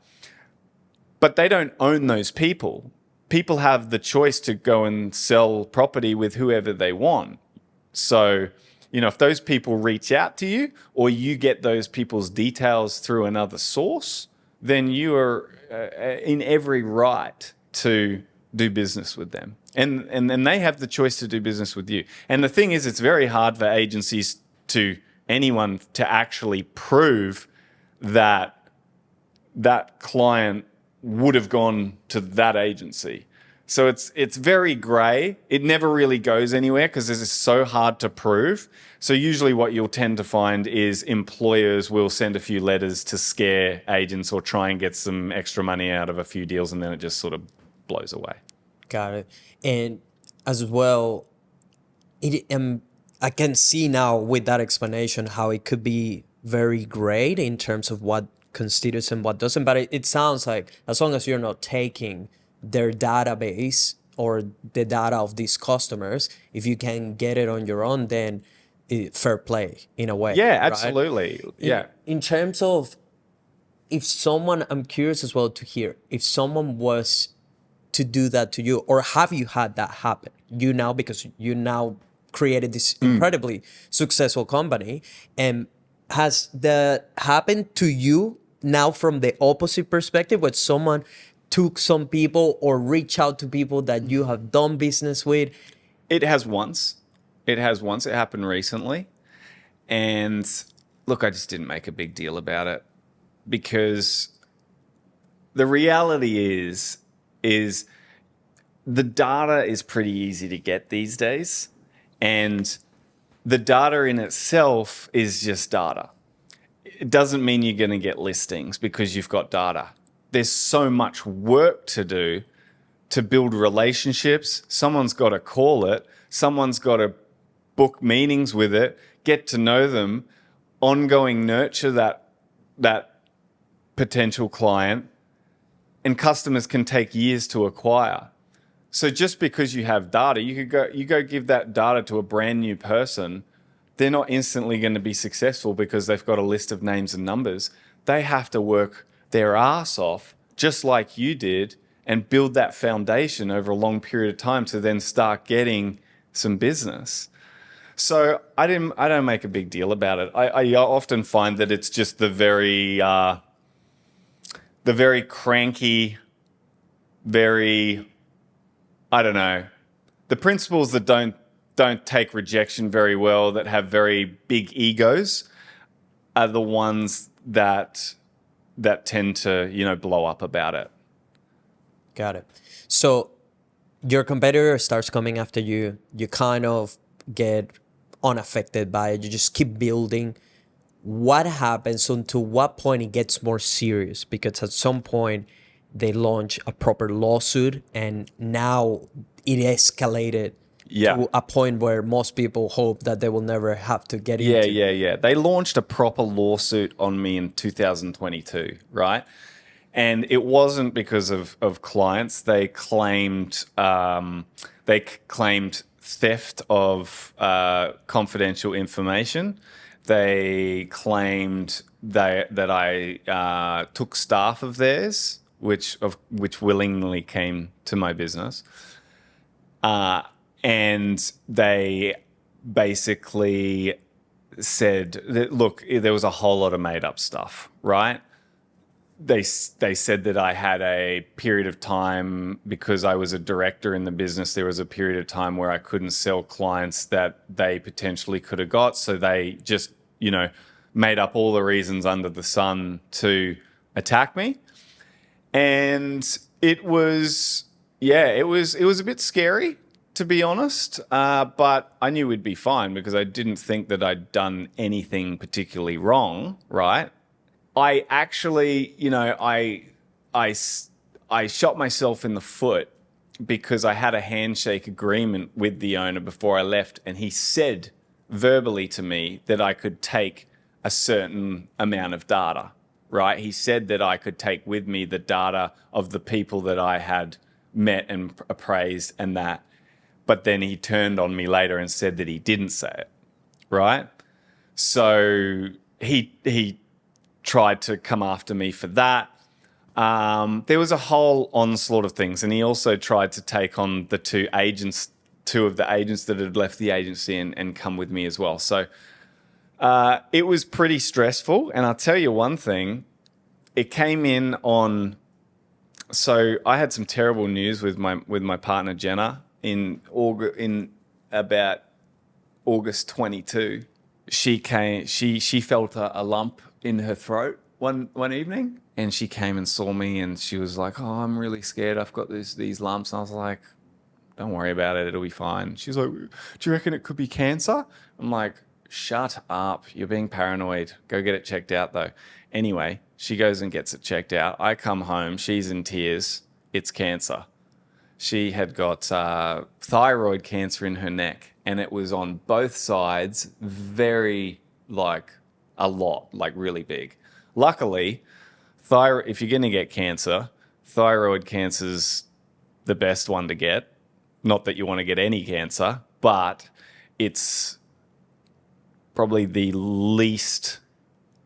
But they don't own those people. People have the choice to go and sell property with whoever they want. So, if those people reach out to you or you get those people's details through another source, then you are in every right to do business with them. And they have the choice to do business with you. And the thing is, it's very hard for agencies anyone to actually prove that that client would have gone to that agency. So it's very grey. It never really goes anywhere because this is so hard to prove. So usually what you'll tend to find is employers will send a few letters to scare agents or try and get some extra money out of a few deals, and then it just sort of blows away. Got it. And as well, I can see now with that explanation how it could be very great in terms of what constitutes and what doesn't. But it sounds like as long as you're not taking their database or the data of these customers, if you can get it on your own, then fair play in a way. Yeah, right? absolutely. Yeah. In terms of if someone, I'm curious as well to hear, if someone was to do that to you, or have you had that happen? Because you now created this incredibly successful company, and has that happened to you now from the opposite perspective, where someone took some people or reach out to people that you have done business with? It has once. It happened recently. And look, I just didn't make a big deal about it because the reality is the data is pretty easy to get these days. And the data in itself is just data. It doesn't mean you're going to get listings because you've got data. There's so much work to do to build relationships. Someone's got to call it. Someone's got to book meetings with it, get to know them, ongoing nurture that potential client, and customers can take years to acquire. So just because you have data, you go give that data to a brand new person they're not instantly going to be successful because they've got a list of names and numbers. They have to work their ass off, just like you did, and build that foundation over a long period of time to then start getting some business. So I don't make a big deal about it. I often find that it's just the very cranky, I don't know, the principals that don't take rejection very well, that have very big egos, are the ones that tend to, blow up about it. Got it. So your competitor starts coming after you. You kind of get unaffected by it. You just keep building. What happens until what point it gets more serious? Because at some point they launch a proper lawsuit, and now it escalated to a point where most people hope that they will never have to get into. Yeah. They launched a proper lawsuit on me in 2022, right? And it wasn't because of clients. They claimed theft of confidential information. They claimed that I took staff of theirs, which willingly came to my business, and they basically said that, look, there was a whole lot of made up stuff, right? They said that I had a period of time, because I was a director in the business, there was a period of time where I couldn't sell clients that they potentially could have got. So they just, made up all the reasons under the sun to attack me. And it was a bit scary, to be honest. But I knew we'd be fine because I didn't think that I'd done anything particularly wrong, right? I actually, I shot myself in the foot because I had a handshake agreement with the owner before I left, and he said verbally to me that I could take a certain amount of data, right? He said that I could take with me the data of the people that I had met and appraised and that. But then he turned on me later and said that he didn't say it, right? So he tried to come after me for that. There was a whole onslaught of things, and he also tried to take on the two of the agents that had left the agency and come with me as well. So it was pretty stressful. And I'll tell you one thing, it came in on. So I had some terrible news with my partner Jenna in about August 22. She felt a lump in her throat one evening, and she came and saw me, and she was like, "Oh, I'm really scared. I've got these lumps." And I was like, "Don't worry about it. It'll be fine." She's like, "Do you reckon it could be cancer?" I'm like, "Shut up. You're being paranoid. Go get it checked out, though." Anyway, she goes and gets it checked out. I come home. She's in tears. It's cancer. She had got thyroid cancer in her neck, and it was on both sides, a lot, really big. Luckily, if you're going to get cancer, thyroid cancer's the best one to get. Not that you want to get any cancer, but it's probably the least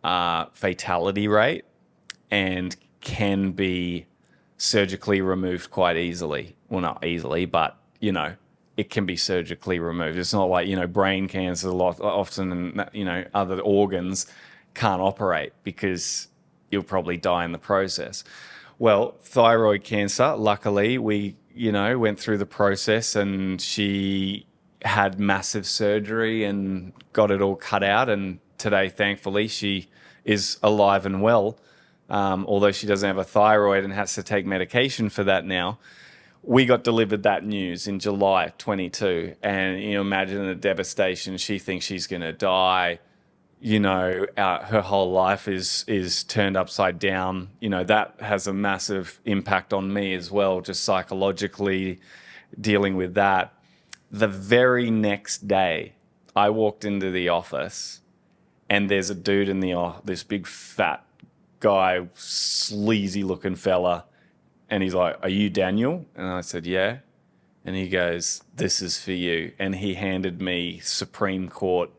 fatality rate and can be surgically removed quite easily. Well, not easily, but, it can be surgically removed. It's not like, brain cancer often, and, other organs can't operate because you'll probably die in the process. Well, thyroid cancer, luckily, we, went through the process, and she had massive surgery and got it all cut out. And today, thankfully, she is alive and well, although she doesn't have a thyroid and has to take medication for that now. We got delivered that news in July 22, and imagine the devastation. She thinks she's going to die. Her whole life is turned upside down. That has a massive impact on me as well, just psychologically dealing with that. The very next day, I walked into the office, and there's a dude in this big fat guy, sleazy looking fella. And he's like, "Are you Daniel?" And I said, "Yeah." And he goes, "This is for you." And he handed me Supreme Court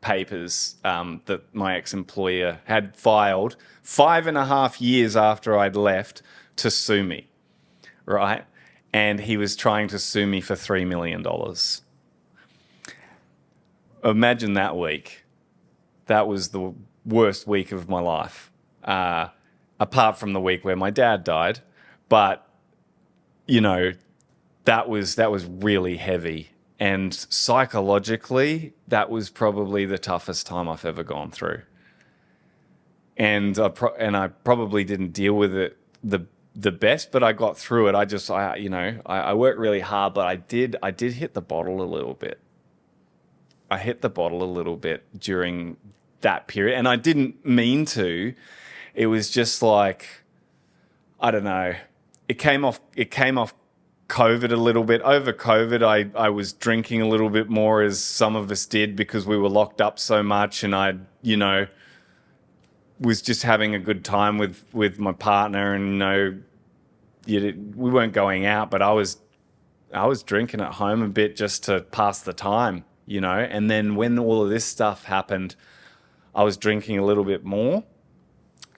papers that my ex-employer had filed 5.5 years after I'd left to sue me, right? And he was trying to sue me for $3 million. Imagine that week. That was the worst week of my life, apart from the week where my dad died. But, you know, that was really heavy. And psychologically, that was probably the toughest time I've ever gone through. And I probably didn't deal with it the best, but I got through it. I worked really hard, but I did hit the bottle a little bit. I hit the bottle a little bit during that period, and I didn't mean to. It was just like, I don't know. It came off COVID a little bit. Over COVID, I was drinking a little bit more, as some of us did, because we were locked up so much, and I, was just having a good time with my partner, and we weren't going out, but I was drinking at home a bit just to pass the time, And then when all of this stuff happened, I was drinking a little bit more,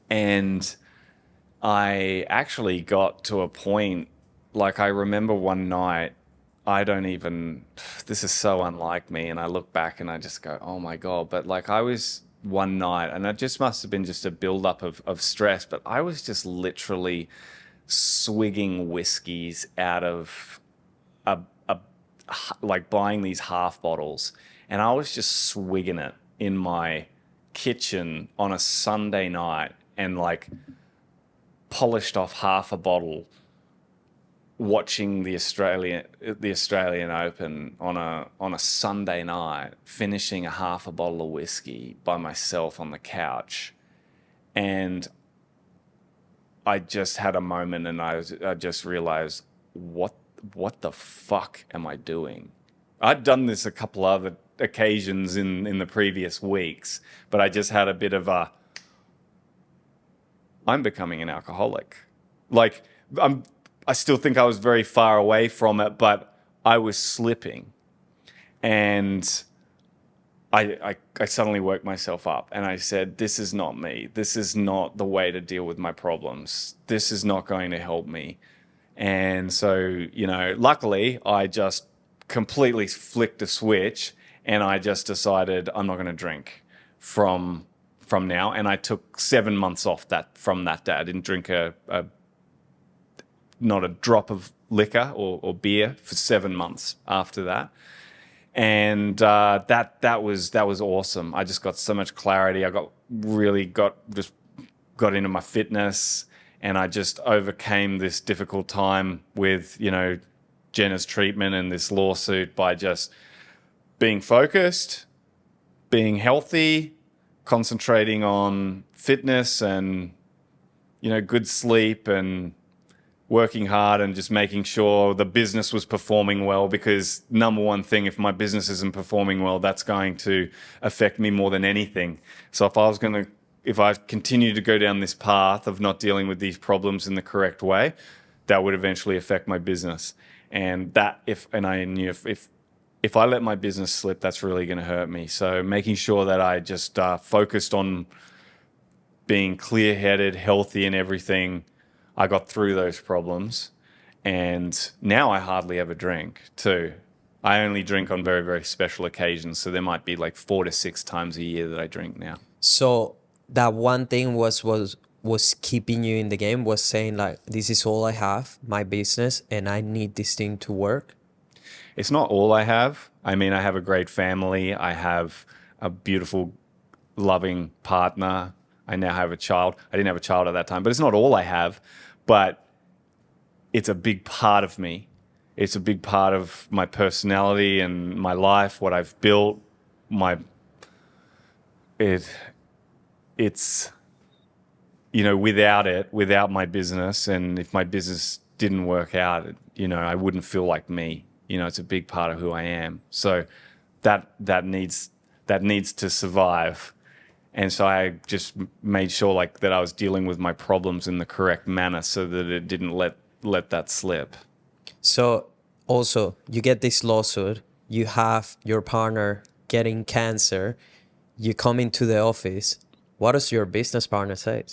and I actually got to a point, like I remember one night, this is so unlike me, and I look back and I just go, oh my God, but like I was one night, and it just must have been just a buildup of stress, but I was just literally swigging whiskeys out of like buying these half bottles, and I was just swigging it in my kitchen on a Sunday night, and like polished off half a bottle watching the Australian Open on a Sunday night, finishing a half a bottle of whiskey by myself on the couch. And I just had a moment, and I just realized, what the fuck am I doing? I'd done this a couple other occasions in the previous weeks, but I just had a bit of I'm becoming an alcoholic. Like, I still think I was very far away from it, but I was slipping. And I suddenly woke myself up, and I said, this is not me. This is not the way to deal with my problems. This is not going to help me. And so, luckily, I just completely flicked a switch, and I just decided I'm not going to drink from now. And I took 7 months off from that day. I didn't drink not a drop of liquor or beer for 7 months after that. And that was awesome. I just got so much clarity. I got into my fitness, and I just overcame this difficult time with, Jenna's treatment and this lawsuit by just being focused, being healthy, concentrating on fitness and, good sleep, and working hard, and just making sure the business was performing well, because number one thing, if my business isn't performing well, that's going to affect me more than anything. So if I continue to go down this path of not dealing with these problems in the correct way, that would eventually affect my business. And I knew if I let my business slip, that's really going to hurt me. So making sure that I just focused on being clear-headed, healthy, and everything, I got through those problems. And now I hardly ever drink too. I only drink on very, very special occasions. So there might be like 4 to 6 times a year that I drink now. So that one thing was keeping you in the game, was saying like, this is all I have, my business, and I need this thing to work? It's not all I have. I mean, I have a great family. I have a beautiful, loving partner. I now have a child. I didn't have a child at that time, but it's not all I have. But it's a big part of me. It's a big part of my personality and my life, what I've built. It's without my business, and if my business didn't work out, I wouldn't feel like me. It's a big part of who I am. So that needs to survive. And so I just made sure that I was dealing with my problems in the correct manner, so that it didn't let that slip. So also, you get this lawsuit, you have your partner getting cancer, You come into the office. What does your business partner say?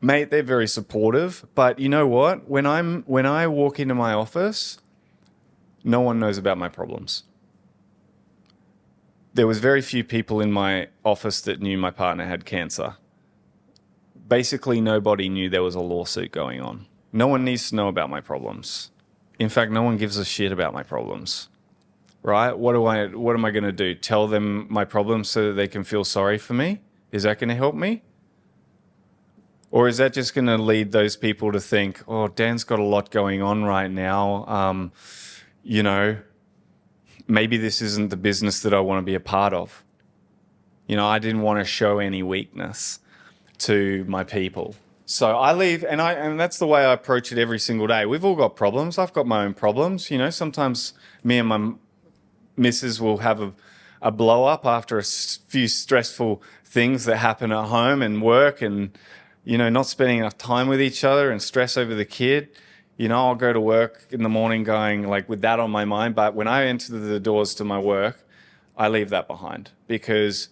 Mate, they're very supportive, but you know what? When I walk into my office, no one knows about my problems. There was very few people in my office that knew my partner had cancer. Basically, nobody knew there was a lawsuit going on. No one needs to know about my problems. In fact, no one gives a shit about my problems. Right? What am I going to do? Tell them my problems so that they can feel sorry for me? Is that going to help me? Or is that just going to lead those people to think, oh, Dan's got a lot going on right now. Maybe this isn't the business that I want to be a part of. I didn't want to show any weakness to my people. So I leave, and that's the way I approach it every single day. We've all got problems. I've got my own problems. Sometimes me and my missus will have a blow up after a few stressful things that happen at home and work, and not spending enough time with each other and stress over the kid. I'll go to work in the morning going like with that on my mind. But when I enter the doors to my work, I leave that behind because,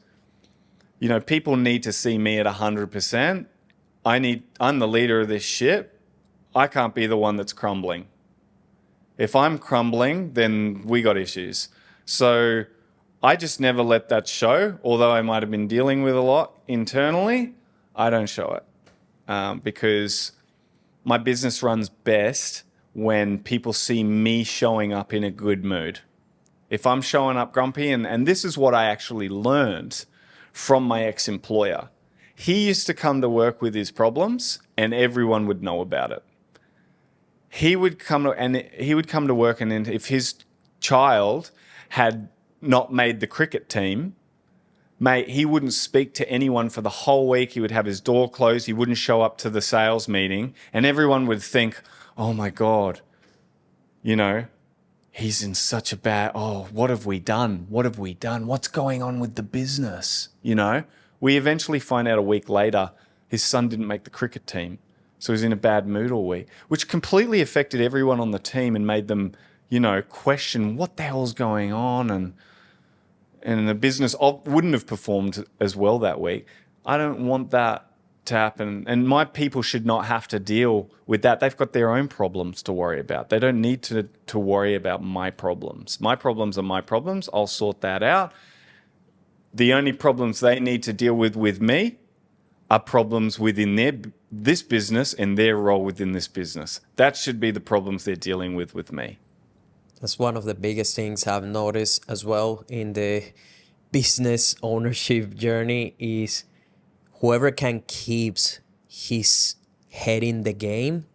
people need to see me at 100%. I'm the leader of this ship. I can't be the one that's crumbling. If I'm crumbling, then we got issues. So I just never let that show. Although I might have been dealing with a lot internally, I don't show it because my business runs best when people see me showing up in a good mood. If I'm showing up grumpy, and this is what I actually learned from my ex-employer. He used to come to work with his problems and everyone would know about it. He would come to work, and if his child had not made the cricket team, mate, he wouldn't speak to anyone for the whole week. He would have his door closed. He wouldn't show up to the sales meeting. And everyone would think, oh my God, he's in such a bad, what have we done? What have we done? What's going on with the business? We eventually find out a week later, his son didn't make the cricket team. So he's in a bad mood all week, which completely affected everyone on the team and made them, question what the hell's going on. And the business wouldn't have performed as well that week. I don't want that to happen. And my people should not have to deal with that. They've got their own problems to worry about. They don't need to worry about my problems. My problems are my problems. I'll sort that out. The only problems they need to deal with me are problems within this business and their role within this business. That should be the problems they're dealing with me. That's one of the biggest things I've noticed as well in the business ownership journey is whoever can keeps his head in the game,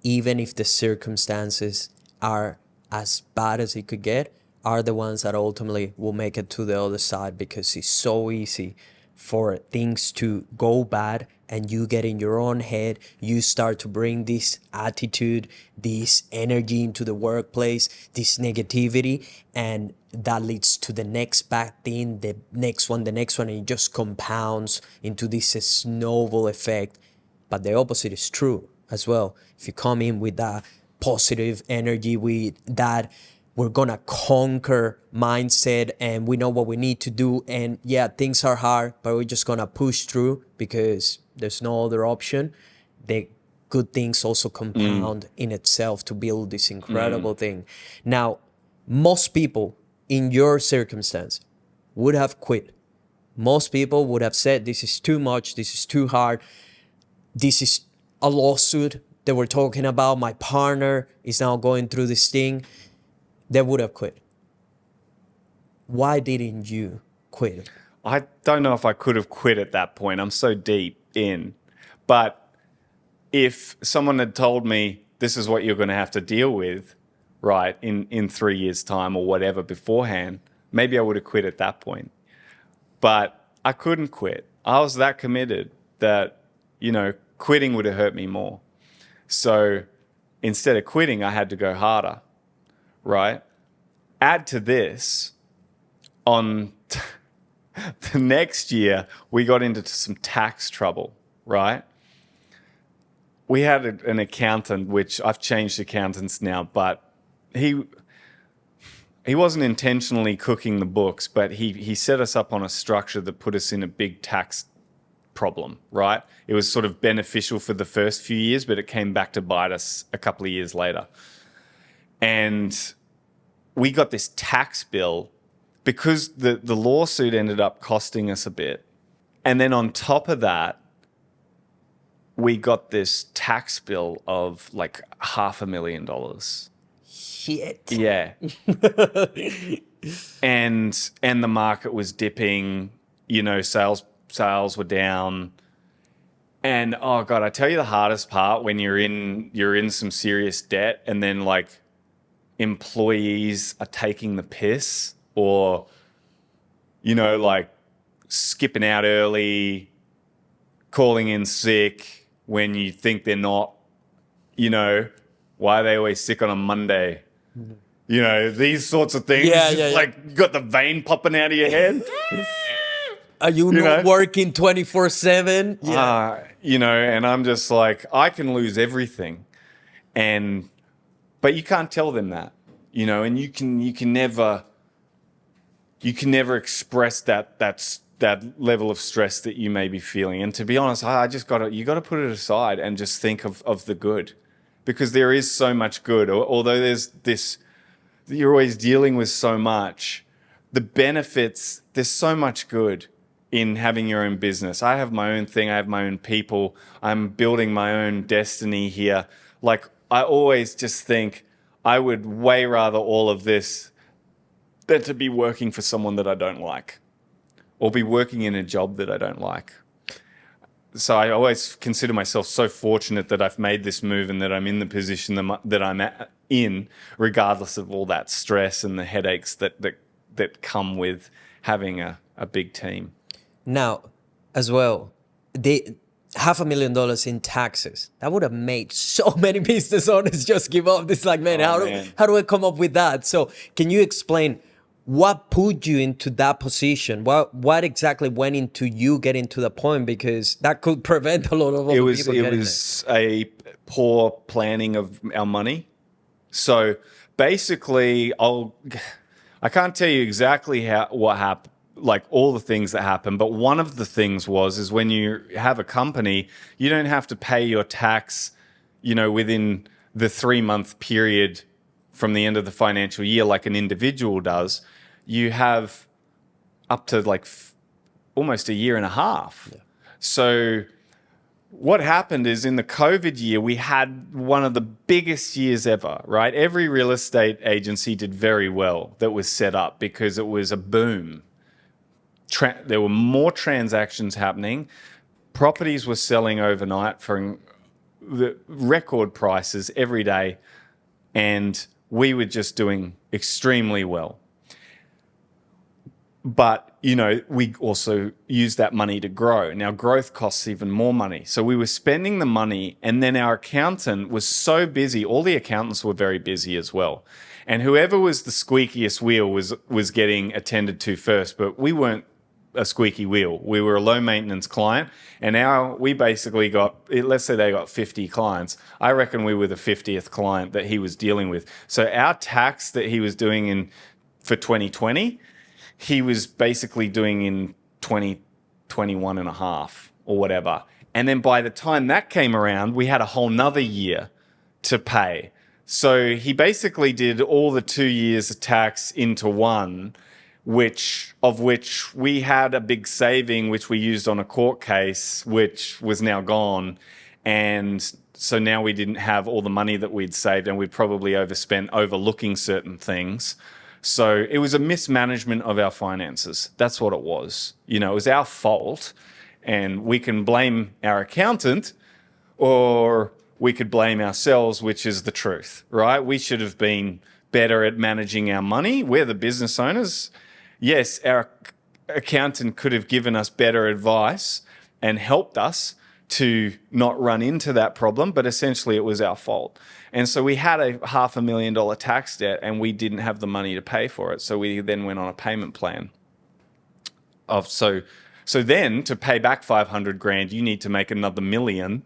even if the circumstances are as bad as it could get, are the ones that ultimately will make it to the other side, because it's so easy for things to go bad and you get in your own head. You start to bring this attitude, this energy into the workplace, this negativity, and that leads to the next bad thing, the next one, and it just compounds into this snowball effect. But the opposite is true as well. If you come in with that positive energy, with that we're gonna conquer mindset, and we know what we need to do, and yeah, things are hard, but we're just gonna push through because there's no other option, the good things also compound in itself to build this incredible thing. Now, most people in your circumstance would have quit. Most people would have said, this is too much, this is too hard, this is a lawsuit that we're talking about, my partner is now going through this thing. They would have quit. Why didn't you quit? I don't know if I could have quit at that point. I'm so deep in. But if someone had told me this is what you're going to have to deal with, right, in 3 years' time or whatever beforehand, maybe I would have quit at that point. But I couldn't quit. I was that committed that, quitting would have hurt me more. So instead of quitting, I had to go harder. Right? Add to this, on the next year, we got into some tax trouble, right? We had an accountant, which I've changed accountants now, but he he wasn't intentionally cooking the books, but he set us up on a structure that put us in a big tax problem, right? It was sort of beneficial for the first few years, but it came back to bite us a couple of years later. And we got this tax bill because the lawsuit ended up costing us a bit. And then on top of that, we got this tax bill of like $500,000. Shit. Yeah. and the market was dipping, you know, sales were down. And oh God, I tell you the hardest part when you're in some serious debt and then like employees are taking the piss or, you know, like skipping out early, calling in sick when you think they're not, you know, why are they always sick on a Monday? You know, these sorts of things. Yeah. Like got the vein popping out of your head. Are you not working 24/7? Yeah. You know, and I'm just like, I can lose everything. But you can't tell them that, you know, and you can never express that level of stress that you may be feeling. And to be honest, you got to put it aside and just think of the good, because there is so much good. Although there's this, you're always dealing with so much, the benefits, there's so much good in having your own business. I have my own thing. I have my own people. I'm building my own destiny here. Like, I always just think I would way rather all of this than to be working for someone that I don't like or be working in a job that I don't like. So I always consider myself so fortunate that I've made this move and that I'm in the position that I'm in, regardless of all that stress and the headaches that come with having a big team. Now, as well, the $500,000 in taxes, that would have made so many business owners just give up. It's like, man, how do I come up with that? So can you explain what put you into that position? What exactly went into you getting to the point? Because that could prevent a lot of other people getting there. It was a poor planning of our money. So basically, I can't tell you exactly what happened, like all the things that happened, but one of the things is when you have a company, you don't have to pay your tax, you know, within the 3-month period from the end of the financial year like an individual does. You have up to like almost a year and a half. Yeah. So what happened is in the COVID year, we had one of the biggest years ever, right? Every real estate agency did very well that was set up because it was a boom. There were more transactions happening. Properties were selling overnight for the record prices every day. And we were just doing extremely well. But, you know, we also use that money to grow. Now, growth costs even more money. So we were spending the money, and then our accountant was so busy. All the accountants were very busy as well. And whoever was the squeakiest wheel was getting attended to first. But we weren't a squeaky wheel. We were a low maintenance client, and we basically got, let's say they got 50 clients. I reckon we were the 50th client that he was dealing with. So our tax that he was doing for 2020, he was basically doing in 2021 and a half or whatever. And then by the time that came around, we had a whole nother year to pay. So he basically did all the 2 years of tax into one, of which we had a big saving, which we used on a court case, which was now gone. And so now we didn't have all the money that we'd saved, and we'd probably overspent overlooking certain things. So it was a mismanagement of our finances. That's what it was. You know, it was our fault, and we can blame our accountant or we could blame ourselves, which is the truth, right? We should have been better at managing our money. We're the business owners. Yes, our accountant could have given us better advice and helped us to not run into that problem, but essentially it was our fault. And so we had a $500,000 tax debt, and we didn't have the money to pay for it. So we then went on a payment plan. So then to pay back $500,000, you need to make another $1 million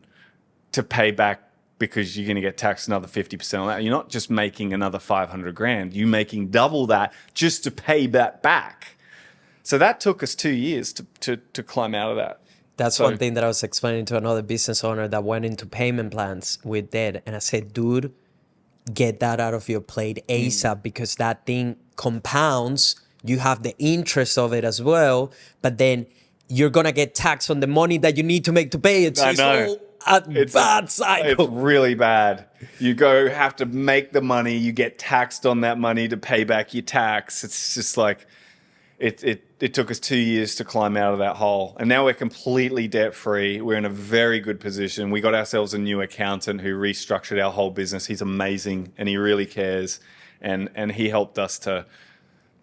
to pay back because you're going to get taxed another 50% on that. You're not just making another 500 grand. You're making double that just to pay that back. So that took us 2 years to climb out of that. That's one thing that I was explaining to another business owner that went into payment plans with debt. And I said, dude, get that out of your plate ASAP because that thing compounds. You have the interest of it as well, but then you're going to get taxed on the money that you need to make to pay it. So I know. It's a bad cycle. It's really bad. You have to make the money, you get taxed on that money to pay back your tax. It's just like, it took us 2 years to climb out of that hole. And now we're completely debt free. We're in a very good position. We got ourselves a new accountant who restructured our whole business. He's amazing and he really cares. And he helped us to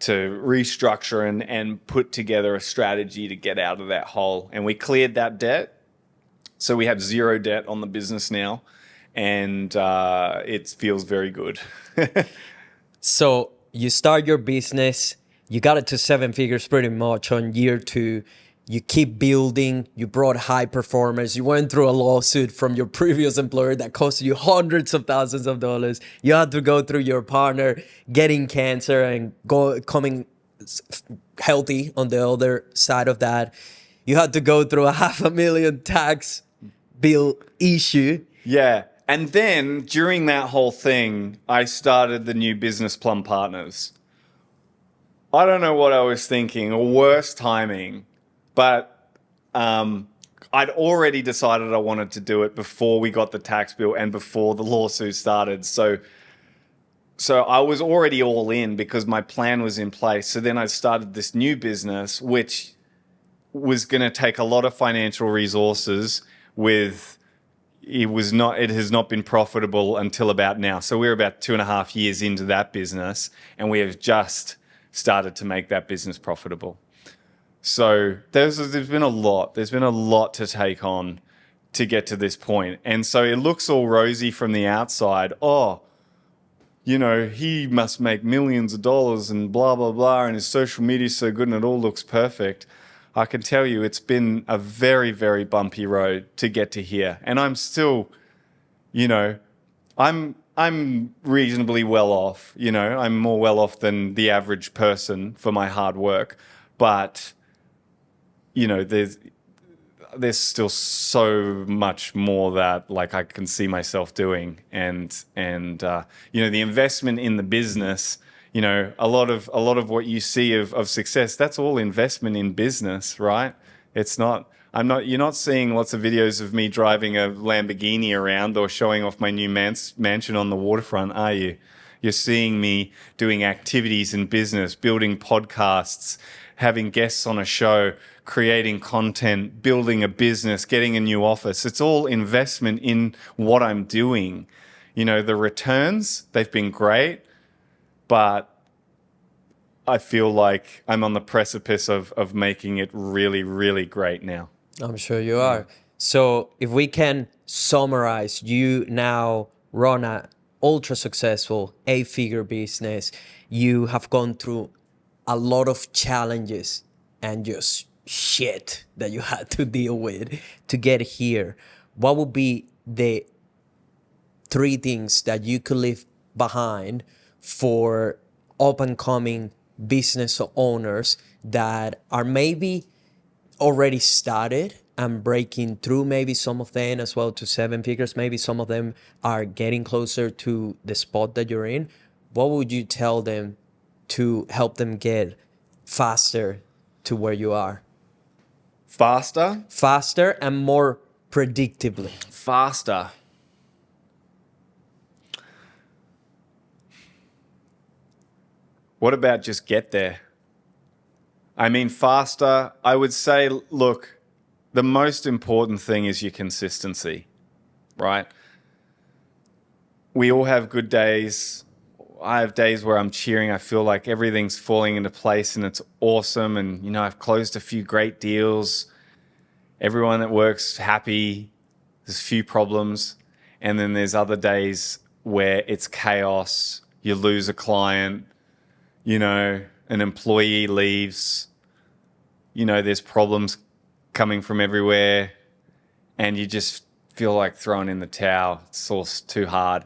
restructure and put together a strategy to get out of that hole. And we cleared that debt. So we have zero debt on the business now. And it feels very good. So you start your business. You got it to 7 figures pretty much on year 2. You keep building. You brought high performers. You went through a lawsuit from your previous employer that cost you hundreds of thousands of dollars. You had to go through your partner getting cancer and coming healthy on the other side of that. You had to go through a $500,000 tax bill issue. Yeah. And then during that whole thing, I started the new business Plum Partners. I don't know what I was thinking, or worse timing, but I'd already decided I wanted to do it before we got the tax bill and before the lawsuit started. So I was already all in because my plan was in place. So then I started this new business, which was going to take a lot of financial resources it has not been profitable until about now. So we're about 2.5 years into that business and we have just started to make that business profitable. So there's been a lot. There's been a lot to take on to get to this point. And so it looks all rosy from the outside. Oh, he must make millions of dollars and blah, blah, blah. And his social media is so good and it all looks perfect. I can tell you it's been a very, very bumpy road to get to here. And I'm still, I'm reasonably well off, I'm more well off than the average person for my hard work. But, there's still so much more that I can see myself doing. And the investment in the business, a lot of what you see of success, that's all investment in business, right? You're not seeing lots of videos of me driving a Lamborghini around or showing off my new mansion on the waterfront, are you? You're seeing me doing activities in business, building podcasts, having guests on a show, creating content, building a business, getting a new office. It's all investment in what I'm doing. The returns, they've been great, but I feel like I'm on the precipice of making it really, really great now. I'm sure you are. So if we can summarize, you now run an ultra successful 8-figure business. You have gone through a lot of challenges and just shit that you had to deal with to get here. What would be the 3 things that you could leave behind for up-and-coming business owners that are maybe already started and breaking through, maybe some of them as well to 7 figures, maybe some of them are getting closer to the spot that you're in? What would you tell them to help them get faster to where you are? Faster and more predictably. Faster. What about just get there? I mean, faster, I would say, look, the most important thing is your consistency, right? We all have good days. I have days where I'm cheering. I feel like everything's falling into place and it's awesome. And, I've closed a few great deals. Everyone that works happy. There's a few problems. And then there's other days where it's chaos. You lose a client. An employee leaves, there's problems coming from everywhere and you just feel like throwing in the towel. It's all too hard.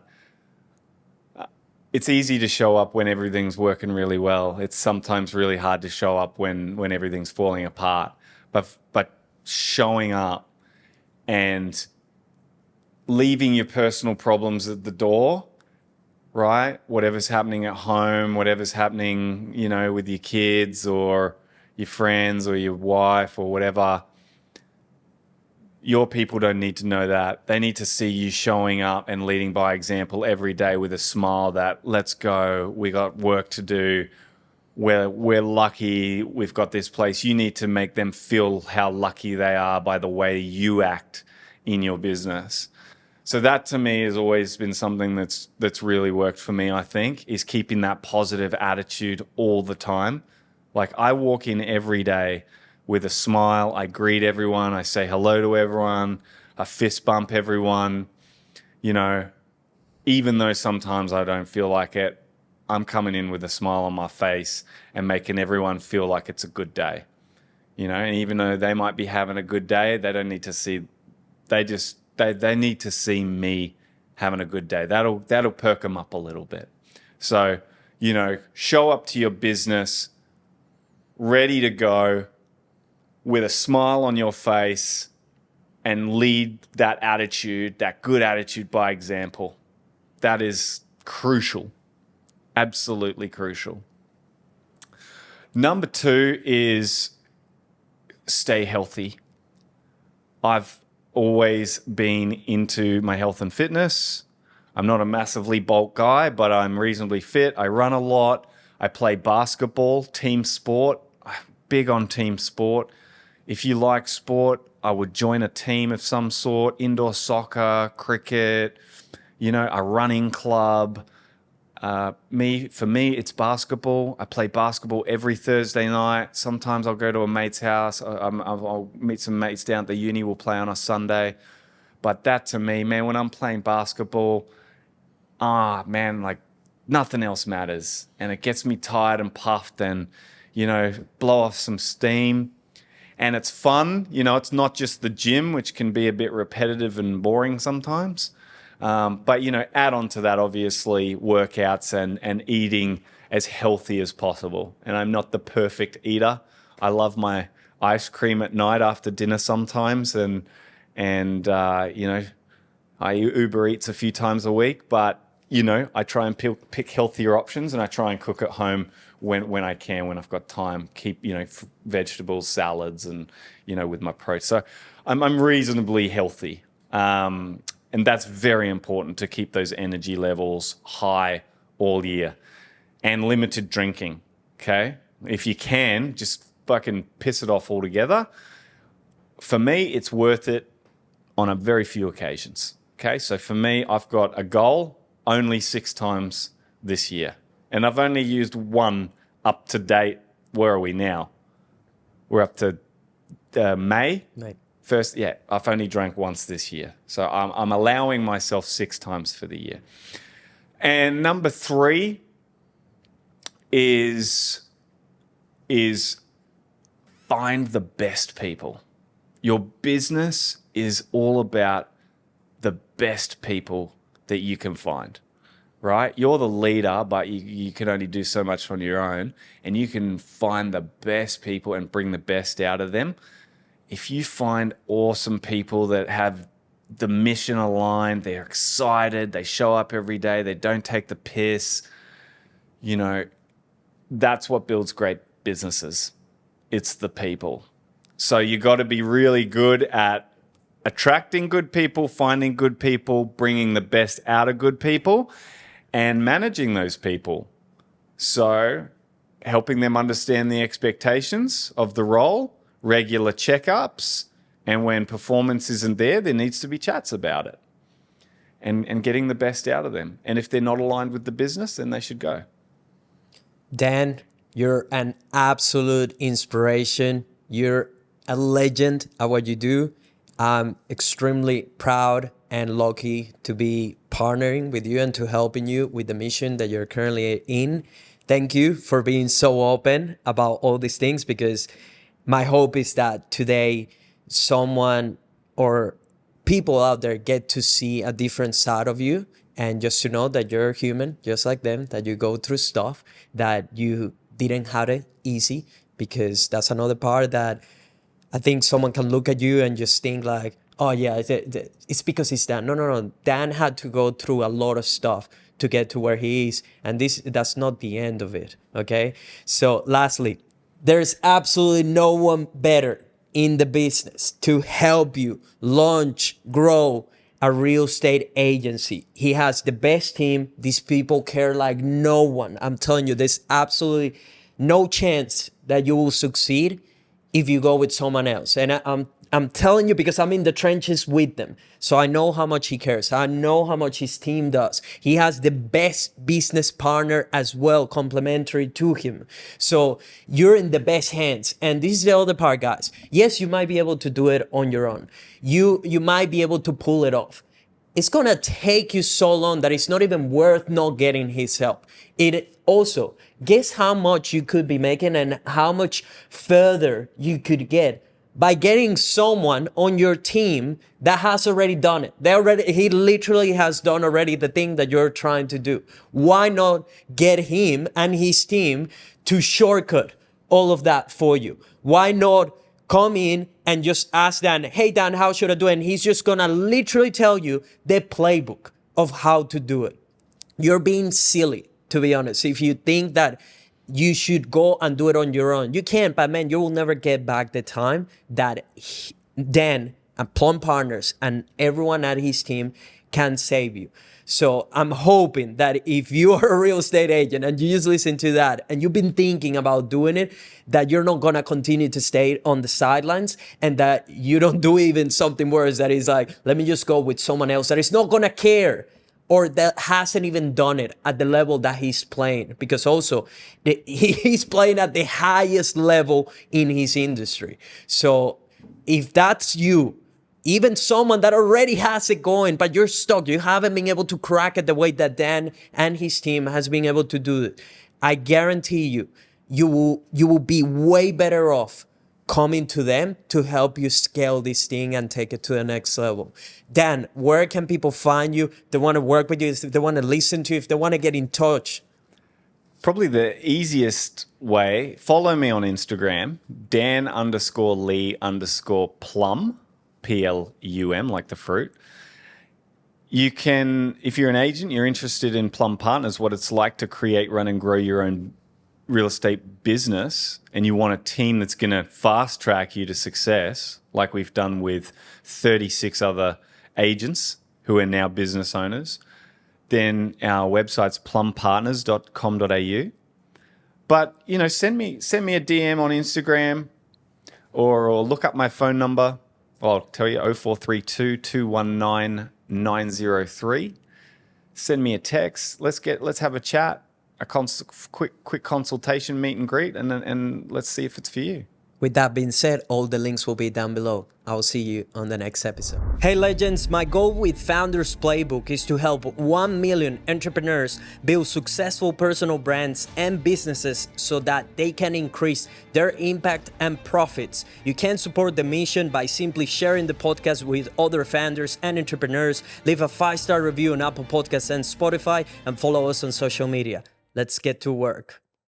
It's easy to show up when everything's working really well. It's sometimes really hard to show up when everything's falling apart. But showing up and leaving your personal problems at the door, right? Whatever's happening at home, whatever's happening, with your kids or your friends or your wife or whatever, your people don't need to know that. They need to see you showing up and leading by example every day with a smile that, let's go, we got work to do. We're lucky we've got this place. You need to make them feel how lucky they are by the way you act in your business. So that to me has always been something that's really worked for me, I think, is keeping that positive attitude all the time. Like I walk in every day with a smile. I greet everyone. I say hello to everyone. I fist bump everyone. Even though sometimes I don't feel like it, I'm coming in with a smile on my face and making everyone feel like it's a good day. And even though they might be having a good day, they don't need to see, they need to see me having a good day. That'll perk them up a little bit. So, show up to your business ready to go with a smile on your face and lead that attitude, that good attitude by example. That is crucial. Absolutely crucial. Number 2 is stay healthy. I've always been into my health and fitness. I'm not a massively bulk guy, but I'm reasonably fit. I run a lot. I play basketball, team sport. I'm big on team sport. If you like sport, I would join a team of some sort, indoor soccer, cricket, a running club. For me, it's basketball. I play basketball every Thursday night. Sometimes I'll go to a mate's house. I'll meet some mates down at the uni. We'll play on a Sunday. But that to me, man, when I'm playing basketball, like nothing else matters. And it gets me tired and puffed and, blow off some steam. And it's fun. It's not just the gym, which can be a bit repetitive and boring sometimes. But add on to that, obviously, workouts and eating as healthy as possible. And I'm not the perfect eater. I love my ice cream at night after dinner sometimes. And I Uber Eats a few times a week. But, I try and pick healthier options, and I try and cook at home when I can, when I've got time. Keep, vegetables, salads, and, with my protein. So I'm reasonably healthy. And that's very important to keep those energy levels high all year. And limited drinking, okay? If you can, just fucking piss it off altogether. For me, it's worth it on a very few occasions, okay? So for me, I've got a goal only 6 times this year. And I've only used one up to date. Where are we now? We're up to May. First, I've only drank once this year. So I'm allowing myself 6 times for the year. And number 3 is find the best people. Your business is all about the best people that you can find, right? You're the leader, but you can only do so much on your own. And you can find the best people and bring the best out of them. If you find awesome people that have the mission aligned, they're excited, they show up every day, they don't take the piss, that's what builds great businesses. It's the people. So you got to be really good at attracting good people, finding good people, bringing the best out of good people, and managing those people. So helping them understand the expectations of the role, regular checkups, and when performance isn't there needs to be chats about it and getting the best out of them. And if they're not aligned with the business, then they should go. Dan, you're an absolute inspiration. You're a legend at what you do. I'm extremely proud and lucky to be partnering with you and to helping you with the mission that you're currently in. Thank you for being so open about all these things, because my hope is that today someone or people out there get to see a different side of you, and just to know that you're human just like them, that you go through stuff, that you didn't have it easy, because that's another part that I think someone can look at you and just think like, oh yeah, it's because he's Dan. No. Dan had to go through a lot of stuff to get to where he is, and that's not the end of it, okay? So lastly, there's absolutely no one better in the business to help you launch, grow a real estate agency. He has the best team. These people care like no one. I'm telling you, there's absolutely no chance that you will succeed if you go with someone else. And I'm telling you because I'm in the trenches with them. So I know how much he cares. I know how much his team does. He has the best business partner as well, complementary to him. So you're in the best hands. And this is the other part, guys. Yes, you might be able to do it on your own. You might be able to pull it off. It's going to take you so long that it's not even worth not getting his help. It also, guess how much you could be making and how much further you could get by getting someone on your team that has already done it. He literally has done already the thing that you're trying to do. Why not get him and his team to shortcut all of that for you? Why not come in and just ask Dan, hey Dan, how should I do it? And he's just gonna literally tell you the playbook of how to do it. You're being silly, to be honest, if you think that you should go and do it on your own. You can, but man, you will never get back the time that Dan and Plum Partners and everyone at his team can save you. So I'm hoping that if you are a real estate agent and you just listen to that and you've been thinking about doing it, that you're not going to continue to stay on the sidelines, and that you don't do even something worse, that is like, let me just go with someone else that is not going to care, or that hasn't even done it at the level that he's playing, because also he's playing at the highest level in his industry. So if that's you, even someone that already has it going, but you're stuck, you haven't been able to crack it the way that Dan and his team has been able to do it, I guarantee you, you will be way better off coming to them to help you scale this thing and take it to the next level. Dan, where can people find you? If they want to work with you, if they want to listen to you, if they want to get in touch? Probably the easiest way, follow me on Instagram, Dan_Lee_Plum, Plum, like the fruit. You can, if you're an agent, you're interested in Plum Partners, what it's like to create, run, and grow your own real estate business, and you want a team that's going to fast track you to success, like we've done with 36 other agents who are now business owners, then our website's plumpartners.com.au. But, you know, send me a DM on Instagram, or look up my phone number. I'll tell you, 0432 219 903. Send me a text. Let's have a chat, a quick consultation, meet and greet, and let's see if it's for you. With that being said, all the links will be down below. I'll see you on the next episode. Hey legends, my goal with Founders Playbook is to help 1 million entrepreneurs build successful personal brands and businesses so that they can increase their impact and profits. You can support the mission by simply sharing the podcast with other founders and entrepreneurs. Leave a 5-star review on Apple Podcasts and Spotify, and follow us on social media. Let's get to work.